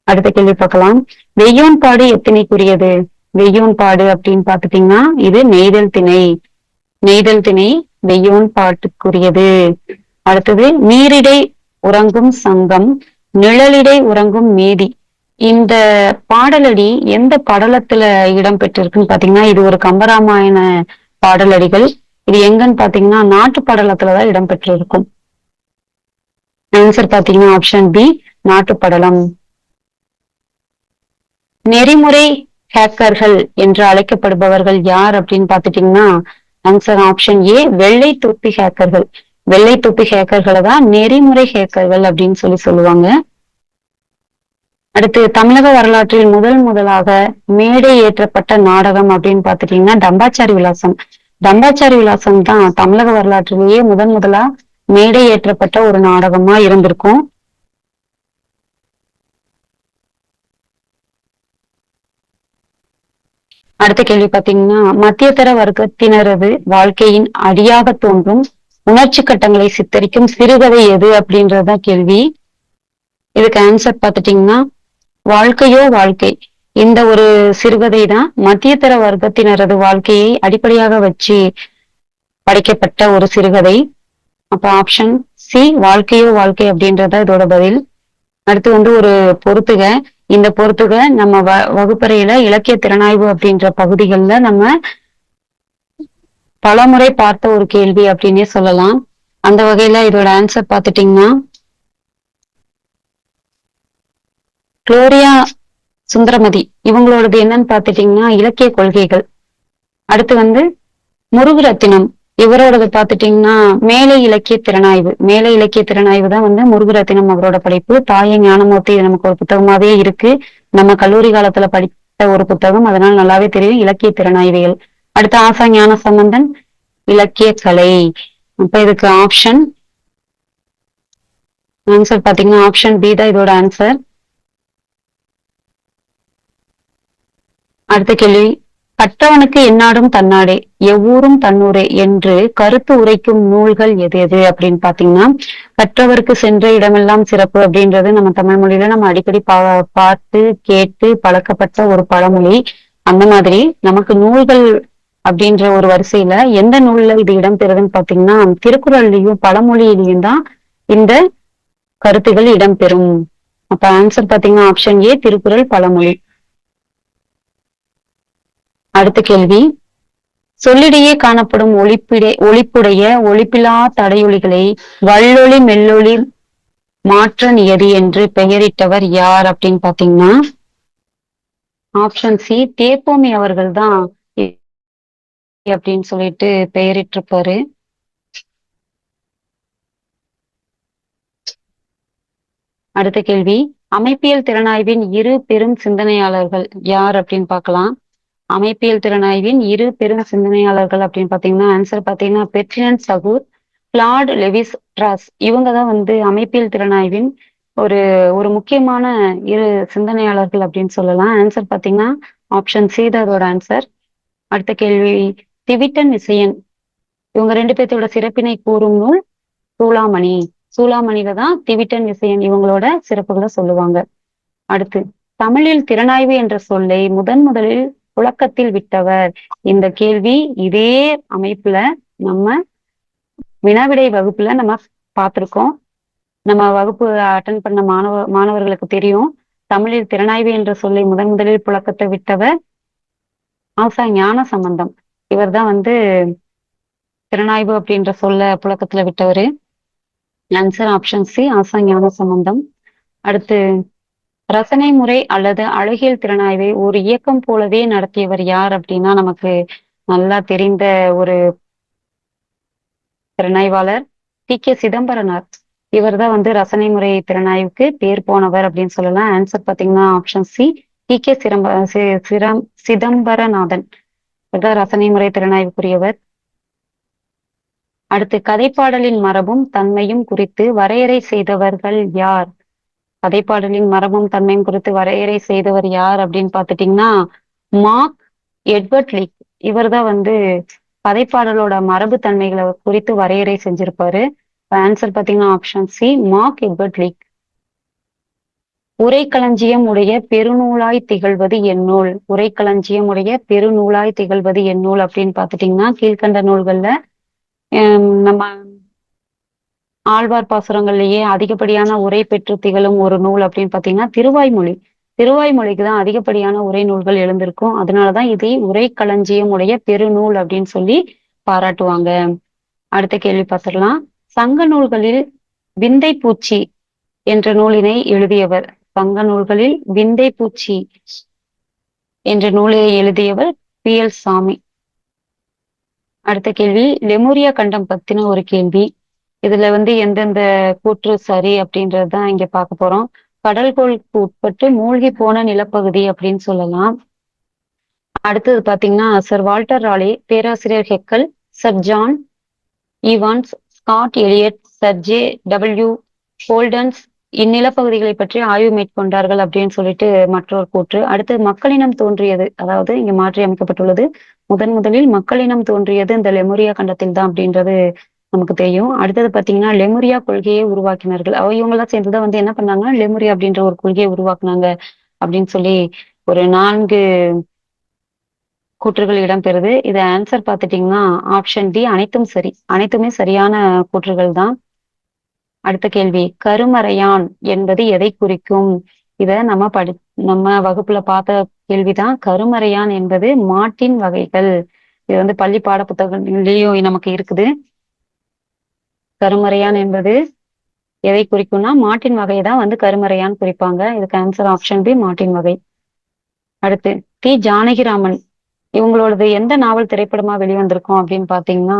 அடுத்த கேள்வி பார்க்கலாம். வெய்யோன்பாடு எத்தினைக்குரியது? வெய்யோன்பாடு அப்படின்னு பார்த்துட்டீங்கன்னா இது நெய்தல் திணை. நெய்தல் திணை வெய்யோன் பாட்டுக்குரியது. அடுத்தது நீரிடை உறங்கும் சங்கம், நிழலிடை உறங்கும் மேதி. இந்த பாடலடி எந்த படலத்துல இடம் பெற்றிருக்குன்னு பாத்தீங்கன்னா இது ஒரு கம்பராமாயண பாடலடிகள். இது எங்கன்னு பாத்தீங்கன்னா நாட்டு படலத்துலதான் இடம் பெற்றிருக்கும். ஆன்சர் பாத்தீங்கன்னா ஆப்ஷன் பி நாட்டு படலம். நெறிமுறை ஹேக்கர்கள் என்று அழைக்கப்படுபவர்கள் யார் அப்படின்னு பாத்துட்டீங்கன்னா ஆன்சர் ஆப்ஷன் ஏ வெள்ளை தொப்பி ஹேக்கர்கள். வெள்ளை தொப்பி ஹேக்கர்களை தான் நெறிமுறை ஹேக்கர்கள் அப்படின்னு சொல்லுவாங்க. அடுத்து தமிழக வரலாற்றில் முதலாக மேடை ஏற்றப்பட்ட நாடகம் அப்படின்னு பாத்துட்டீங்கன்னா டம்பாச்சாரி விலாசம். டம்பாச்சாரி விலாசம் தான் தமிழக வரலாற்றிலேயே முதலா மேடை ஏற்றப்பட்ட ஒரு நாடகமா இருந்திருக்கும். அடுத்த கேள்வி பாத்தீங்கன்னா மத்தியதர வர்க்கத்தினரது வாழ்க்கையின் அடியாக தோன்றும் உணர்ச்சி கட்டங்களை சித்தரிக்கும் சிறுகதை எது அப்படின்றதுதான் கேள்வி. இதுக்கு ஆன்சர் பாத்துட்டீங்கன்னா வாழ்க்கையோ வாழ்க்கை, இந்த ஒரு சிறுகதை தான் மத்தியதர வர்க்கத்தினரது வாழ்க்கையை அடிப்படையாக வச்சு படைக்கப்பட்ட ஒரு சிறுகதை. அப்ப ஆப்ஷன் சி வாழ்க்கையோ வாழ்க்கை அப்படின்றத இதோட பதில். அடுத்து ஒரு பொறுத்துக. இந்த பொறுத்துக நம்ம வகுப்பறையில இலக்கிய திறனாய்வு அப்படின்ற பகுதிகளில் நம்ம பலமுறை பார்த்த ஒரு கேள்வி அப்படின்னே சொல்லலாம். அந்த வகையில இதோட ஆன்சர் பார்த்துட்டீங்கன்னா குளோரியா சுந்தரமதி இவங்களோடது என்னன்னு பார்த்துட்டீங்கன்னா இலக்கிய கொள்கைகள். அடுத்து முருகுரத்தினம் இவரோடது பார்த்துட்டீங்கன்னா மேலை இலக்கிய திறனாய்வு. மேலை இலக்கிய திறனாய்வு தான் முருகுரத்தினம் அவரோட படைப்பு. தாயை ஞானமூர்த்தி இது நமக்கு ஒரு புத்தகமாவே இருக்கு. நம்ம கல்லூரி காலத்துல படித்த ஒரு புத்தகம், அதனால நல்லாவே தெரியும் இலக்கிய திறனாய்வியல். அடுத்து ஆசா ஞான சம்பந்தன் இலக்கிய கலை. அப்ப இதுக்கு ஆப்ஷன் ஆன்சர் பாத்தீங்கன்னா ஆப்ஷன் பி தான் இதோட ஆன்சர். அடுத்த கேள்வி, கற்றவனுக்கு எந்நாடும் தன்னாடே எவ்வூரும் தன்னூரே என்று கருத்து உரைக்கும் நூல்கள் எது எது அப்படின்னு பாத்தீங்கன்னா கற்றவருக்கு சென்ற இடமெல்லாம் சிறப்பு அப்படின்றது நம்ம தமிழ் மொழியில நம்ம அடிக்கடி பார்த்து கேட்டு பழக்கப்பட்ட ஒரு பழமொழி. அந்த மாதிரி நமக்கு நூல்கள் அப்படின்ற ஒரு வரிசையில எந்த நூல்ல இது இடம்பெறுதுன்னு பாத்தீங்கன்னா திருக்குறள்லயும் பழமொழியிலையும் தான் இந்த கருத்துகள் இடம்பெறும். அப்ப ஆன்சர் பாத்தீங்கன்னா ஆப்ஷன் ஏ திருக்குறள் பழமொழி. அடுத்த கேள்வி, சொல்லிடையே காணப்படும் ஒளிப்புடைய ஒளிப்பிலா தடையொலிகளை வல்லொளி மெல்லொளி மாற்ற நியதி என்று பெயரிட்டவர் யார் அப்படின்னு பாத்தீங்கன்னா ஆப்ஷன் சி தேப்போமி அவர்கள் தான் அப்படின்னு சொல்லிட்டு பெயரிட்டிருப்பாரு. அடுத்த கேள்வி, அமைப்பியல் திறனாய்வின் இரு பெரும் சிந்தனையாளர்கள் யார் அப்படின்னு பார்க்கலாம். அமைப்பியல் திறனாய்வின் இரு பெரும் சிந்தனையாளர்கள் அப்படின்னு பாத்தீங்கன்னா ஆன்சர் பாத்தீங்கன்னா பெர்ட்ரினன் சகூர், கிளாட் லெவிஸ் ட்ராஸ். இவங்க தான் வந்து அமைப்பியல் திறனாய்வின் ஒரு ஒரு முக்கியமான இரு சிந்தனையாளர்கள் அப்படின்னு சொல்லலாம். ஆன்சர் பாத்தீங்கன்னா ஆப்ஷன் சி தான் அதோட ஆன்சர். அடுத்த கேள்வி, திவிட்டன் விசயன் இவங்க 2 பேர்த்தோட சிறப்பினை கூறும் நூல் சூளாமணி. சூளாமணியில தான் திவிட்டன் விசயன் இவங்களோட சிறப்புகளை சொல்லுவாங்க. அடுத்து, தமிழில் திறனாய்வு என்ற சொல்லை முதன் முதலில் புழக்கத்தில் விட்டவர். இந்த கேள்வி இதே அமைப்புல நம்ம வினாவிடை வகுப்புல நம்ம பார்த்திருக்கோம். நம்ம வகுப்பு அட்டன் பண்ண மாணவர்களுக்கு தெரியும். தமிழில் திறனாய்வு என்ற சொல்லை முதன் முதலில் புழக்கத்தை விட்டவர் ஆசா ஞான சம்பந்தம். இவர் தான் வந்து திறனாய்வு அப்படின்ற சொல்ல புழக்கத்துல விட்டவரு. ஆன்சர் ஆப்ஷன் சி ஆசா ஞான சம்பந்தம். அடுத்து, ரசனை முறை அல்லது அழகியல் திறனாய்வை ஒரு இயக்கம் போலவே நடத்தியவர் யார் அப்படின்னா நமக்கு நல்லா தெரிந்த ஒரு திறனாய்வாளர் டி.கே. சிதம்பரனார். இவர் தான் வந்து ரசனை முறை திறனாய்வுக்கு பேர் போனவர் அப்படின்னு சொல்லலாம். ஆன்சர் பாத்தீங்கன்னா ஆப்ஷன் சி டி.கே. சிதம்பரநாதன். இவர்தான் ரசனை முறை திறனாய்வுக்குரியவர். அடுத்து, கதைப்பாடலின் மரபும் தன்மையும் குறித்து வரையறை செய்தவர்கள் யார்? கதைப்பாடலின் மரபும் தன்மையும் குறித்து வரையறை செய்தவர் யார் அப்படின்னு பாத்துட்டீங்கன்னா மார்க் எட்வர்ட் லீக். இவர் தான் வந்து கதைப்பாடலோட மரபு தன்மைகளை குறித்து வரையறை செஞ்சிருப்பாரு. ஆன்சர் பாத்தீங்கன்னா option C Mark Edward Leak. உரைக்களஞ்சியம் உடைய பெருநூலாய் திகழ்வது எந்நூல்? உரைக்களஞ்சியம் உடைய பெருநூலாய் திகழ்வது எந்நூல் அப்படின்னு பாத்துட்டீங்கன்னா கீழ்கண்ட நூல்கள்ல நம்ம ஆழ்வார் பாசுரங்கள்லயே அதிகப்படியான உரை பெற்று திகழும் ஒரு நூல் அப்படின்னு பாத்தீங்கன்னா திருவாய்மொழி. திருவாய்மொழிக்கு தான் அதிகப்படியான உரை நூல்கள் எழுந்திருக்கும். அதனாலதான் இதை உரைக்களஞ்சியம் உடைய பெருநூல் அப்படின்னு சொல்லி பாராட்டுவாங்க. அடுத்த கேள்வி பார்த்துடலாம். சங்க நூல்களில் விந்தை பூச்சி என்ற நூலினை எழுதியவர். சங்க நூல்களில் விந்தை பூச்சி என்ற நூலை எழுதியவர் பி.எல். சாமி. அடுத்த கேள்வி, லெமுரியா கண்டம் பத்தின ஒரு கேள்வி. இதுல வந்து எந்தெந்த கூற்று சரி அப்படின்றதுதான் இங்க பார்க்க போறோம். கடல்கோளுக்கு உட்பட்டு மூழ்கி போன நிலப்பகுதி அப்படின்னு சொல்லலாம். அடுத்தது பாத்தீங்கன்னா சர் வால்டர் ராலே, பேராசிரியர் Haeckel, sir John Evans, Scott Elliot, sir J W Holdens இந்நிலப்பகுதிகளை பற்றி ஆய்வு மேற்கொண்டார்கள் அப்படின்னு சொல்லிட்டு மற்றொரு கூற்று. அடுத்து, மக்களினம் தோன்றியது, அதாவது இங்க மாற்றி அமைக்கப்பட்டுள்ளது, முதலில் மக்களினம் தோன்றியது இந்த லெமுரியா கண்டத்தில் தான் அப்படின்றது நமக்கு தெரியும். அடுத்தது பாத்தீங்கன்னா லெமுரியா கொள்கையை உருவாக்கினார்கள். இவங்கெல்லாம் சேர்ந்துதான் வந்து என்ன பண்ணாங்கன்னா லெமுரியா அப்படின்ற ஒரு கொள்கையை உருவாக்குனாங்க அப்படின்னு சொல்லி ஒரு 4 கூற்றுகள் இடம்பெறுது. இது ஆன்சர் பாத்துட்டீங்கன்னா ஆப்ஷன் டி அனைத்தும் சரி. அனைத்துமே சரியான கூற்றுகள் தான். அடுத்த கேள்வி, கருமறையான் என்பது எதை குறிக்கும்? இத நம்ம வகுப்புல பார்த்த கேள்விதான். கருமறையான் என்பது மாட்டின் வகைகள். இது வந்து பள்ளி பாட புத்தகங்களையும் நமக்கு இருக்குது. கருமறையான் என்பது எதை குறிக்கும்னா மாட்டின் வகையை தான் வந்து கருமறையான் குறிப்பாங்க. இதுக்கு ஆன்சர் ஆப்ஷன் பி மாட்டின் வகை. அடுத்து, டி ஜானகிராமன் இவங்களோடது எந்த நாவல் திரைப்படமா வெளிவந்திருக்கும் அப்படின்னு பாத்தீங்கன்னா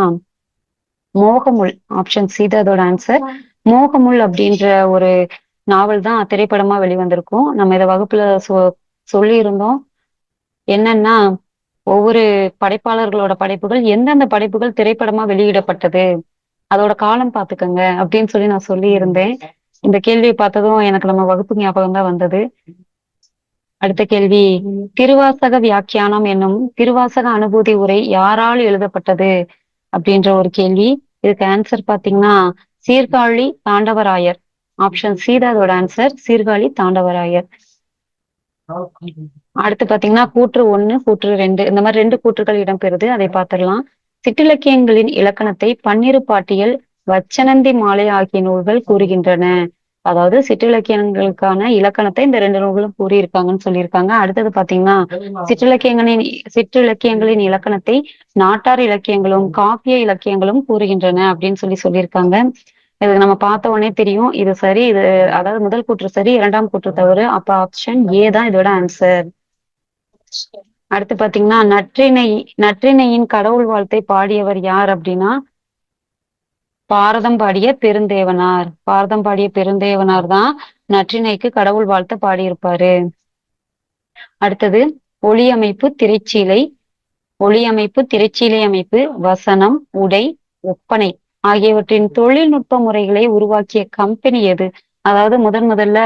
மோகமுள். ஆப்ஷன் சி தான் அதோட ஆன்சர். மோகமுள் அப்படின்ற ஒரு நாவல் தான் திரைப்படமா வெளிவந்திருக்கும். நம்ம இதை வகுப்புல சொல்லி இருந்தோம். என்னன்னா ஒவ்வொரு படைப்பாளர்களோட படைப்புகள் எந்தெந்த படைப்புகள் திரைப்படமா வெளியிடப்பட்டது அதோட காலம் பாத்துக்கோங்க அப்படின்னு சொல்லி நான் சொல்லி இருந்தேன். இந்த கேள்வியை பார்த்ததும் எனக்கு நம்ம வகுப்பு ஞாபகம் தான் வந்தது. அடுத்த கேள்வி, திருவாசக வியாக்கியானம் என்னும் திருவாசக அனுபூதி உரை யாரால் எழுதப்பட்டது அப்படின்ற ஒரு கேள்வி. இதுக்கு ஆன்சர் பாத்தீங்கன்னா சீர்காழி தாண்டவராயர். ஆப்ஷன் சி தான் அதோட ஆன்சர், சீர்காழி தாண்டவராயர். அடுத்து பாத்தீங்கன்னா கூற்று 1, கூற்று 2 இந்த மாதிரி 2 கூற்றுகள் இடம்பெறுது. அதை பார்த்திடலாம். சிற்றிலக்கியங்களின் இலக்கணத்தை பன்னிரு பாட்டியல், வச்சனந்தி மாலை ஆகிய நூல்கள் கூறுகின்றன. அதாவது சிற்றிலக்கியங்களுக்கான இலக்கணத்தை இந்த 2 நூல்களும் கூறியிருக்காங்கன்னு சொல்லியிருக்காங்க. அடுத்தது பாத்தீங்கன்னா சிற்றிலக்கியங்களின் இலக்கணத்தை நாட்டார் இலக்கியங்களும் காப்பிய இலக்கியங்களும் கூறுகின்றன அப்படின்னு சொல்லியிருக்காங்க. இது நம்ம பார்த்த உடனே தெரியும் இது சரி. இது அதாவது முதல் கூற்று சரி, 2ஆம் கூற்று தவறு. அப்ப ஆப்ஷன் ஏ தான் இதோட ஆன்சர். அடுத்து பாத்தீங்கன்னா நற்றிணையின் கடவுள் வாழ்த்தை பாடியவர் யார் அப்படின்னா பாரதம் பாடிய பெருந்தேவனார். பாரதம் பாடிய பெருந்தேவனார் தான் நற்றிணைக்கு கடவுள் வாழ்த்து பாடியிருப்பாரு. அடுத்தது, ஒளியமைப்பு, திரைச்சீலை, ஒளியமைப்பு, திரைச்சீலை அமைப்பு, வசனம், உடை, ஒப்பனை ஆகியவற்றின் தொழில்நுட்ப முறைகளை உருவாக்கிய கம்பெனி எது? அதாவது முதல்ல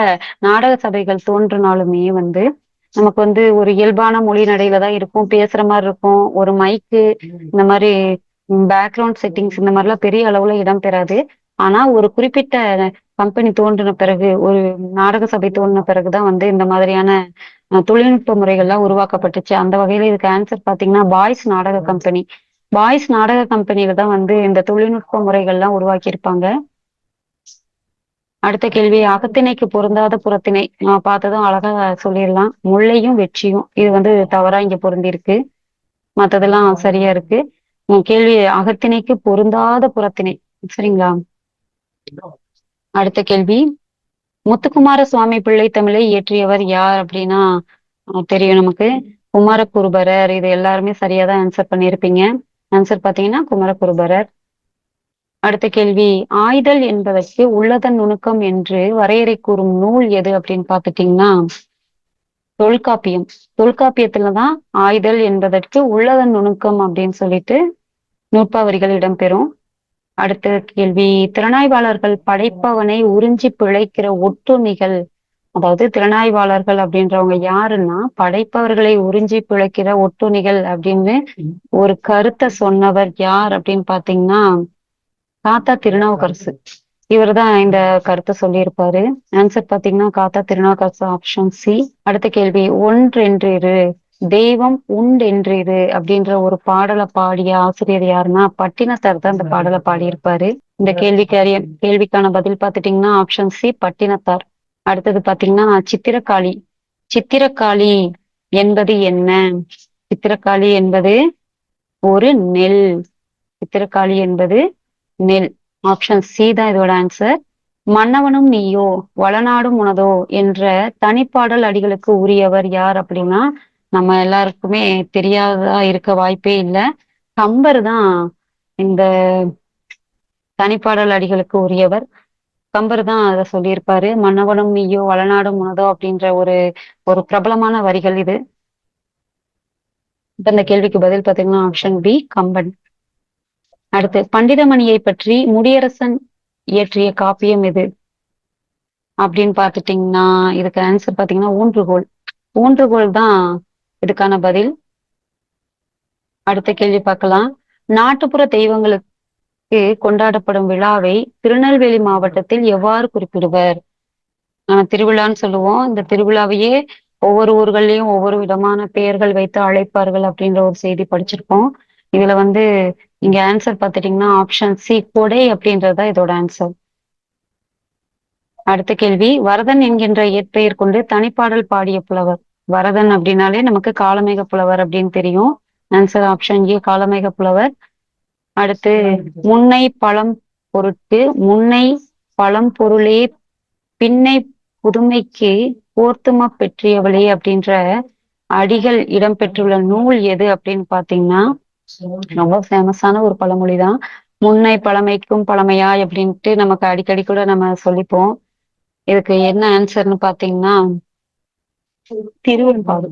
நாடக சபைகள் தோன்றினாலுமே நமக்கு ஒரு இயல்பான மொழி நடையில தான் இருக்கும். பேசுற மாரி இருக்கும். ஒரு மைக்கு இந்த மாரி பேக்ரவுண்ட் செட்டிங்ஸ் இந்த மாரிலாம் பெரிய அளவுல இடம்பெறாது. ஆனா ஒரு குறிப்பிட்ட கம்பெனி தோன்றின பிறகு, ஒரு நாடக சபை தோன்றின பிறகு தான் இந்த மாதிரியான தொழில்நுட்ப முறைகள்லாம் உருவாக்கப்பட்டுச்சு. அந்த வகையில இதுக்கு ஆன்சர் பார்த்தீங்கன்னா, பாய்ஸ் நாடக கம்பெனி. பாய்ஸ் நாடக கம்பெனியில தான் இந்த தொழில்நுட்ப முறைகள்லாம் உருவாக்கியிருப்பாங்க. அடுத்த கேள்வி, அகத்திணைக்கு பொருந்தாத புறத்திணை. பார்த்ததும் அழகா சொல்லிடலாம். முல்லையும் வெற்றியும். இது தவறா இங்க பொருந்திருக்கு. மத்ததெல்லாம் சரியா இருக்கு. கேள்வி, அகத்திணைக்கு பொருந்தாத புறத்திணை. சரிங்களா? அடுத்த கேள்வி, முத்துக்குமார சுவாமி பிள்ளை தமிழை இயற்றியவர் யார் அப்படின்னா தெரியும் நமக்கு. குமரகுருபரர். இது எல்லாருமே சரியா தான் ஆன்சர் பண்ணியிருப்பீங்க. ஆன்சர் பார்த்தீங்கன்னா குமரகுருபரர். அடுத்த கேள்வி, ஆய்தல் என்பதற்கு உள்ளதன் நுணுக்கம் என்று வரையறை கூறும் நூல் எது அப்படின்னு பார்த்துட்டீங்கன்னா தொல்காப்பியம். தொல்காப்பியத்துலதான் ஆய்தல் என்பதற்கு உள்ளதன் நுணுக்கம் அப்படின்னு சொல்லிட்டு நூற்பாவரிகள் இடம்பெறும். அடுத்த கேள்வி, திறனாய்வாளர்கள் படைப்பவனை உறிஞ்சி பிழைக்கிற ஒட்டுண்ணிகள். அதாவது திறனாய்வாளர்கள் அப்படின்றவங்க யாருன்னா படைப்பவர்களை உறிஞ்சி பிழைக்கிற ஒட்டுண்ணிகள் அப்படின்னு ஒரு கருத்தை சொன்னவர் யார் அப்படின்னு பாத்தீங்கன்னா காத்தா திருநாவுக்கரசு. இவர்தான் இந்த கருத்தை சொல்லியிருப்பாரு. ஆன்சர் பாத்தீங்கன்னா காத்தா திருநாவுக்கரசு, ஆப்ஷன் சி. அடுத்த கேள்வி, ஒன்றென்றிரு தெய்வம் உண்டென்றிரு அப்படின்ற ஒரு பாடலை பாடிய ஆசிரியர் யாருன்னா பட்டினத்தார் தான் இந்த பாடலை பாடியிருப்பாரு. இந்த கேள்விக்கான பதில் பார்த்துட்டீங்கன்னா ஆப்ஷன் சி, பட்டினத்தார். அடுத்தது பாத்தீங்கன்னா சித்திரக்காளி. சித்திரக்காளி என்பது என்ன? சித்திரக்காளி என்பது ஒரு நெல். சித்திரக்காளி என்பது நெல். ஆப்ஷன் சி தான் இதோட ஆன்சர். மன்னவனும் நீயோ வளநாடும் உனதோ என்ற தனிப்பாடல் அடிகளுக்கு உரியவர் யார் அப்படின்னா நம்ம எல்லாருக்குமே தெரியாததா இருக்க வாய்ப்பே இல்லை. கம்பர் தான் இந்த தனிப்பாடல் அடிகளுக்கு உரியவர். கம்பர் தான் அதை சொல்லியிருப்பாரு. மன்னவனும் நீயோ வளநாடும் உனதோ அப்படின்ற ஒரு ஒரு பிரபலமான வரிகள் இது. இப்ப இந்த கேள்விக்கு பதில் பார்த்தீங்கன்னா ஆப்ஷன் பி, கம்பன். அடுத்து, பண்டிதமணியை பற்றி முடியரசன் இயற்றிய காப்பியம் எது அப்படின்னு பார்த்துட்டீங்கன்னா இதுக்கு ஆன்சர் பார்த்தீங்கன்னா ஊன்றுகோல். ஊன்றுகோல் தான் இதுக்கான பதில். அடுத்த கேள்வி பார்க்கலாம். நாட்டுப்புற தெய்வங்களுக்கு கொண்டாடப்படும் விழாவை திருநெல்வேலி மாவட்டத்தில் எவ்வாறு குறிப்பிடுவர்? திருவிழான்னு சொல்லுவோம். இந்த திருவிழாவையே ஒவ்வொரு ஊர்கள்லயும் ஒவ்வொரு விதமான பெயர்கள் வைத்து அழைப்பார்கள் அப்படின்ற ஒரு செய்தி படிச்சிருப்போம். இதுல இங்க ஆன்சர் பார்த்துட்டீங்கன்னா ஆப்ஷன் சி, கொடை அப்படின்றதுதான் இதோட ஆன்சர். அடுத்த கேள்வி, வரதன் என்கின்ற இயற்பெயர் கொண்டு தனிப்பாடல் பாடிய புலவர். வரதன் அப்படின்னாலே நமக்கு காளமேக புலவர் அப்படின்னு தெரியும். ஆன்சர் ஆப்ஷன் ஏ, காளமேக புலவர். அடுத்து, முன்னை பழம் பொருட்டு முன்னை பழம் பொருளே பின்னை புதுமைக்கு போர்த்தும பெற்றியவளே அப்படின்ற அடிகள் இடம்பெற்றுள்ள நூல் எது அப்படின்னு பாத்தீங்கன்னா ரொம்ப ஃபேமஸான ஒரு பழமொழிதான். முன்னை பழமைக்கும் பழமையாய் அப்படின்ட்டு நமக்கு அடிக்கடி கூட நம்ம சொல்லிப்போம். இதுக்கு என்ன ஆன்சர்னு பாத்தீங்கன்னா திருவெம்பாவை.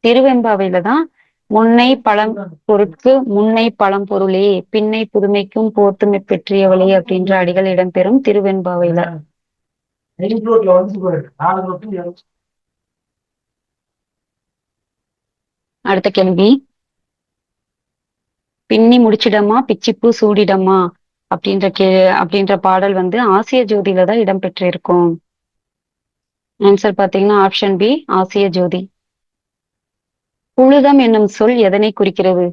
திருவெம்பாவையில தான் முன்னை பழம் பொருட்கு முன்னை பழம் பொருளே பின்னை புதுமைக்கும் போர்த்துமை பெற்றியவளே அப்படின்ற அடிகள் இடம்பெறும் திருவெம்பாவையில. அடுத்த கேள்வி, பின்னி முடிச்சிடமா பிச்சிப்பூ சூடிடமா அப்படின்ற பாடல் ஆசிய ஜோதியில தான் இடம்பெற்றிருக்கும். ஆன்சர் பாத்தீங்கன்னா ஆப்ஷன் பி, ஆசிய ஜோதி. புழுதம் என்னும் சொல் எதனை குறிக்கிறது?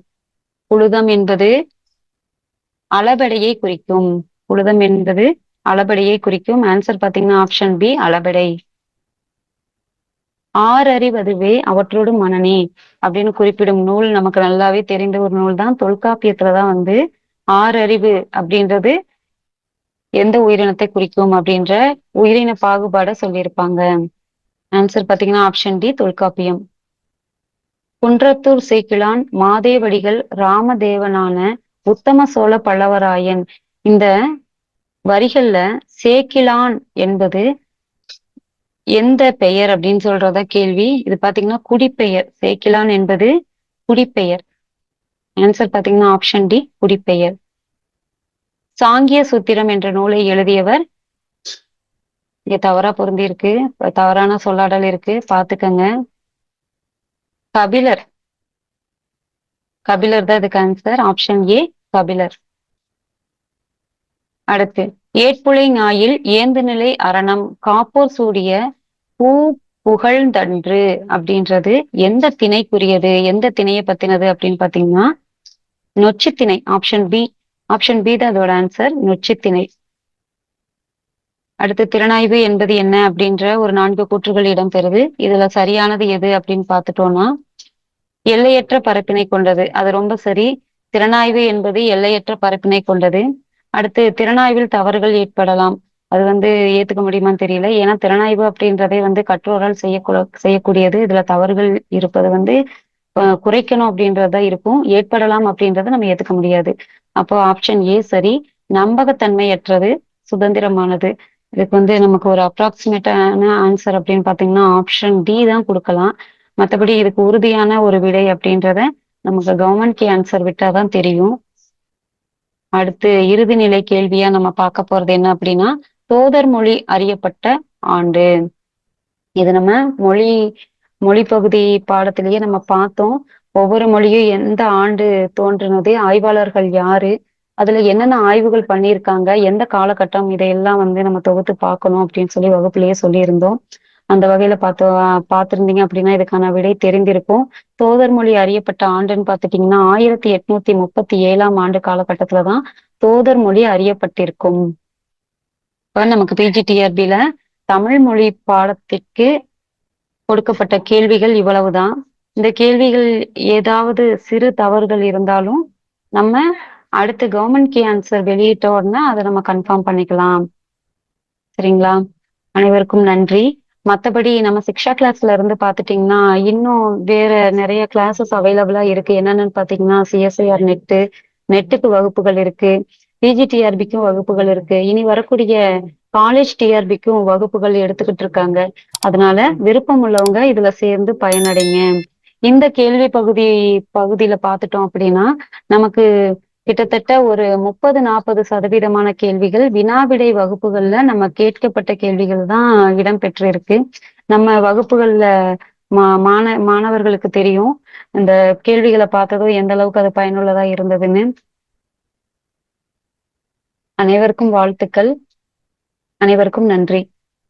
புழுதம் என்பது அளபெடையை குறிக்கும். புழுதம் என்பது அளபெடையை குறிக்கும். ஆன்சர் பாத்தீங்கன்னா ஆப்ஷன் பி, அளபெடை. ஆறறிவதுவே அவற்றோடு மனநே அப்படின்னு குறிப்பிடும் நூல் நமக்கு நல்லாவே தெரிந்த ஒரு நூல் தான். தொல்காப்பியத்துலதான் ஆறறிவு அப்படின்றது எந்த உயிரினத்தை குறிக்கும் அப்படின்ற உயிரின பாகுபாட சொல்லியிருப்பாங்க. ஆன்சர் பாத்தீங்கன்னா ஆப்ஷன் டி, தொல்காப்பியம். குன்றத்தூர் சேக்கிழான் மாதேவடிகள் ராமதேவனான உத்தம சோழ பல்லவராயன். இந்த வரிகள்ல சேக்கிழான் என்பது எந்த பெயர் அப்படின்னு சொல்றதா கேள்வி. இது பாத்தீங்கன்னா குடிப்பெயர். சேக்கிழான் என்பது குடிப்பெயர். ஆன்சர் பாத்தீங்கன்னா ஆப்ஷன் டி குடிப்பெயர். சாங்கிய சூத்திரம் என்ற நூலை எழுதியவர்? இங்க தவறா பொருந்திருக்கு. தவறான சொல்லாடல் இருக்கு, பாத்துக்கங்க. கபிலர். கபிலர் தான் இதுக்கு ஆன்சர். Option A Kapilar. அடுத்து, ஏட்புலை ஞாயில் ஏந்துநிலை அரணம் காப்போர் சூடிய பூ புகழ்ந்தன்று அப்படின்றது எந்த திணைக்குரியது, எந்த திணையை பத்தினது அப்படின்னு பாத்தீங்கன்னா நொச்சித்திணை. Option B. ஆப்ஷன் பி தான் அதோட ஆன்சர், நொச்சித்திணை. அடுத்து, திறனாய்வு என்பது என்ன அப்படின்ற ஒரு 4 கூற்றுகள் இடம்பெறுது. இதுல சரியானது எது அப்படின்னு பார்த்துட்டோம்னா எல்லையற்ற பரப்பினை கொண்டது. அது ரொம்ப சரி. திறனாய்வு என்பது எல்லையற்ற பரப்பினை கொண்டது. அடுத்து, திறனாய்வில் தவறுகள் ஏற்படலாம். அது ஏத்துக்க முடியுமான்னு தெரியல. ஏன்னா திறனாய்வு அப்படின்றதே கற்றோரால் செய்யக்கூடியது. இதுல தவறுகள் இருப்பது குறைக்கணும் அப்படின்றதுதான் இருக்கும். ஏற்படலாம் அப்படின்றத நம்ம ஏத்துக்க முடியாது. அப்போ ஆப்ஷன் ஏ சரி. நம்பகத்தன்மையற்றது, சுதந்திரமானது. இதுக்கு நமக்கு ஒரு அப்ராக்சிமேட்டான ஆன்சர் அப்படின்னு பாத்தீங்கன்னா ஆப்ஷன் டி தான் கொடுக்கலாம். மத்தபடி இதுக்கு உறுதியான ஒரு விடை அப்படின்றத நமக்கு கவர்மெண்ட் கே ஆன்சர் விட்டாதான் தெரியும். அடுத்து, இறுதி நிலை கேள்வியா நம்ம பார்க்க போறது என்ன அப்படின்னா தோதர் மொழி அறியப்பட்ட ஆண்டு. இது நம்ம மொழி மொழி பகுதி பாடத்திலேயே நம்ம பார்த்தோம். ஒவ்வொரு மொழியும் எந்த ஆண்டு தோன்றினது, ஆய்வாளர்கள் யாரு, அதுல என்னென்ன ஆய்வுகள் பண்ணியிருக்காங்க, எந்த காலகட்டம், இதையெல்லாம் நம்ம தொகுத்து பார்க்கணும் அப்படின்னு சொல்லி வகுப்பிலேயே சொல்லியிருந்தோம். அந்த வகையில பார்த்திருந்தீங்க அப்படின்னா இதுக்கான விடை தெரிந்திருக்கும். தோதர் மொழி அறியப்பட்ட ஆண்டுன்னு பார்த்துட்டீங்கன்னா 1837ஆம் ஆண்டு காலகட்டத்துலதான் தோதர் மொழி அறியப்பட்டிருக்கும். இப்ப நமக்கு பிஜிடிஆர்பில தமிழ் மொழி பாடத்திற்கு கொடுக்கப்பட்ட கேள்விகள் இவ்வளவுதான். இந்த கேள்விகள் ஏதாவது சிறு தவறுகள் இருந்தாலும் நம்ம அடுத்து கவர்மெண்ட் கே ஆன்சர் வெளியிட்ட உடனே அதை நம்ம கன்ஃபார்ம் பண்ணிக்கலாம். சரிங்களா? அனைவருக்கும் நன்றி. மத்தபடி நம்ம சிக்ஷா கிளாஸ்ல இருந்து பாத்துட்டீங்கன்னா இன்னும் வேற நிறைய கிளாஸஸ் அவைலபிளா இருக்கு. என்னென்னு பாத்தீங்கன்னா சிஎஸ்ஐஆர் நெட்டுக்கு வகுப்புகள் இருக்கு, பிஜிடிஆர்பிக்கும் வகுப்புகள் இருக்கு. இனி வரக்கூடிய காலேஜ் டிஆர்பிக்கும் வகுப்புகள் எடுத்துக்கிட்டு இருக்காங்க. அதனால விருப்பம் உள்ளவங்க இதுல சேர்ந்து பயனடைங்க. இந்த கேள்வி பகுதியில பாத்துட்டோம் அப்படின்னா நமக்கு கிட்டத்தட்ட ஒரு 30-40% கேள்விகள் வினாவிடை வகுப்புகள்ல நம்ம கேட்கப்பட்ட கேள்விகள் தான் இடம்பெற்று இருக்கு. நம்ம வகுப்புகள்ல மாணவர்களுக்கு தெரியும் இந்த கேள்விகளை பார்த்ததும் எந்த அளவுக்கு அது பயனுள்ளதா இருந்ததுன்னு. அனைவருக்கும் வாழ்த்துக்கள். அனைவருக்கும் நன்றி.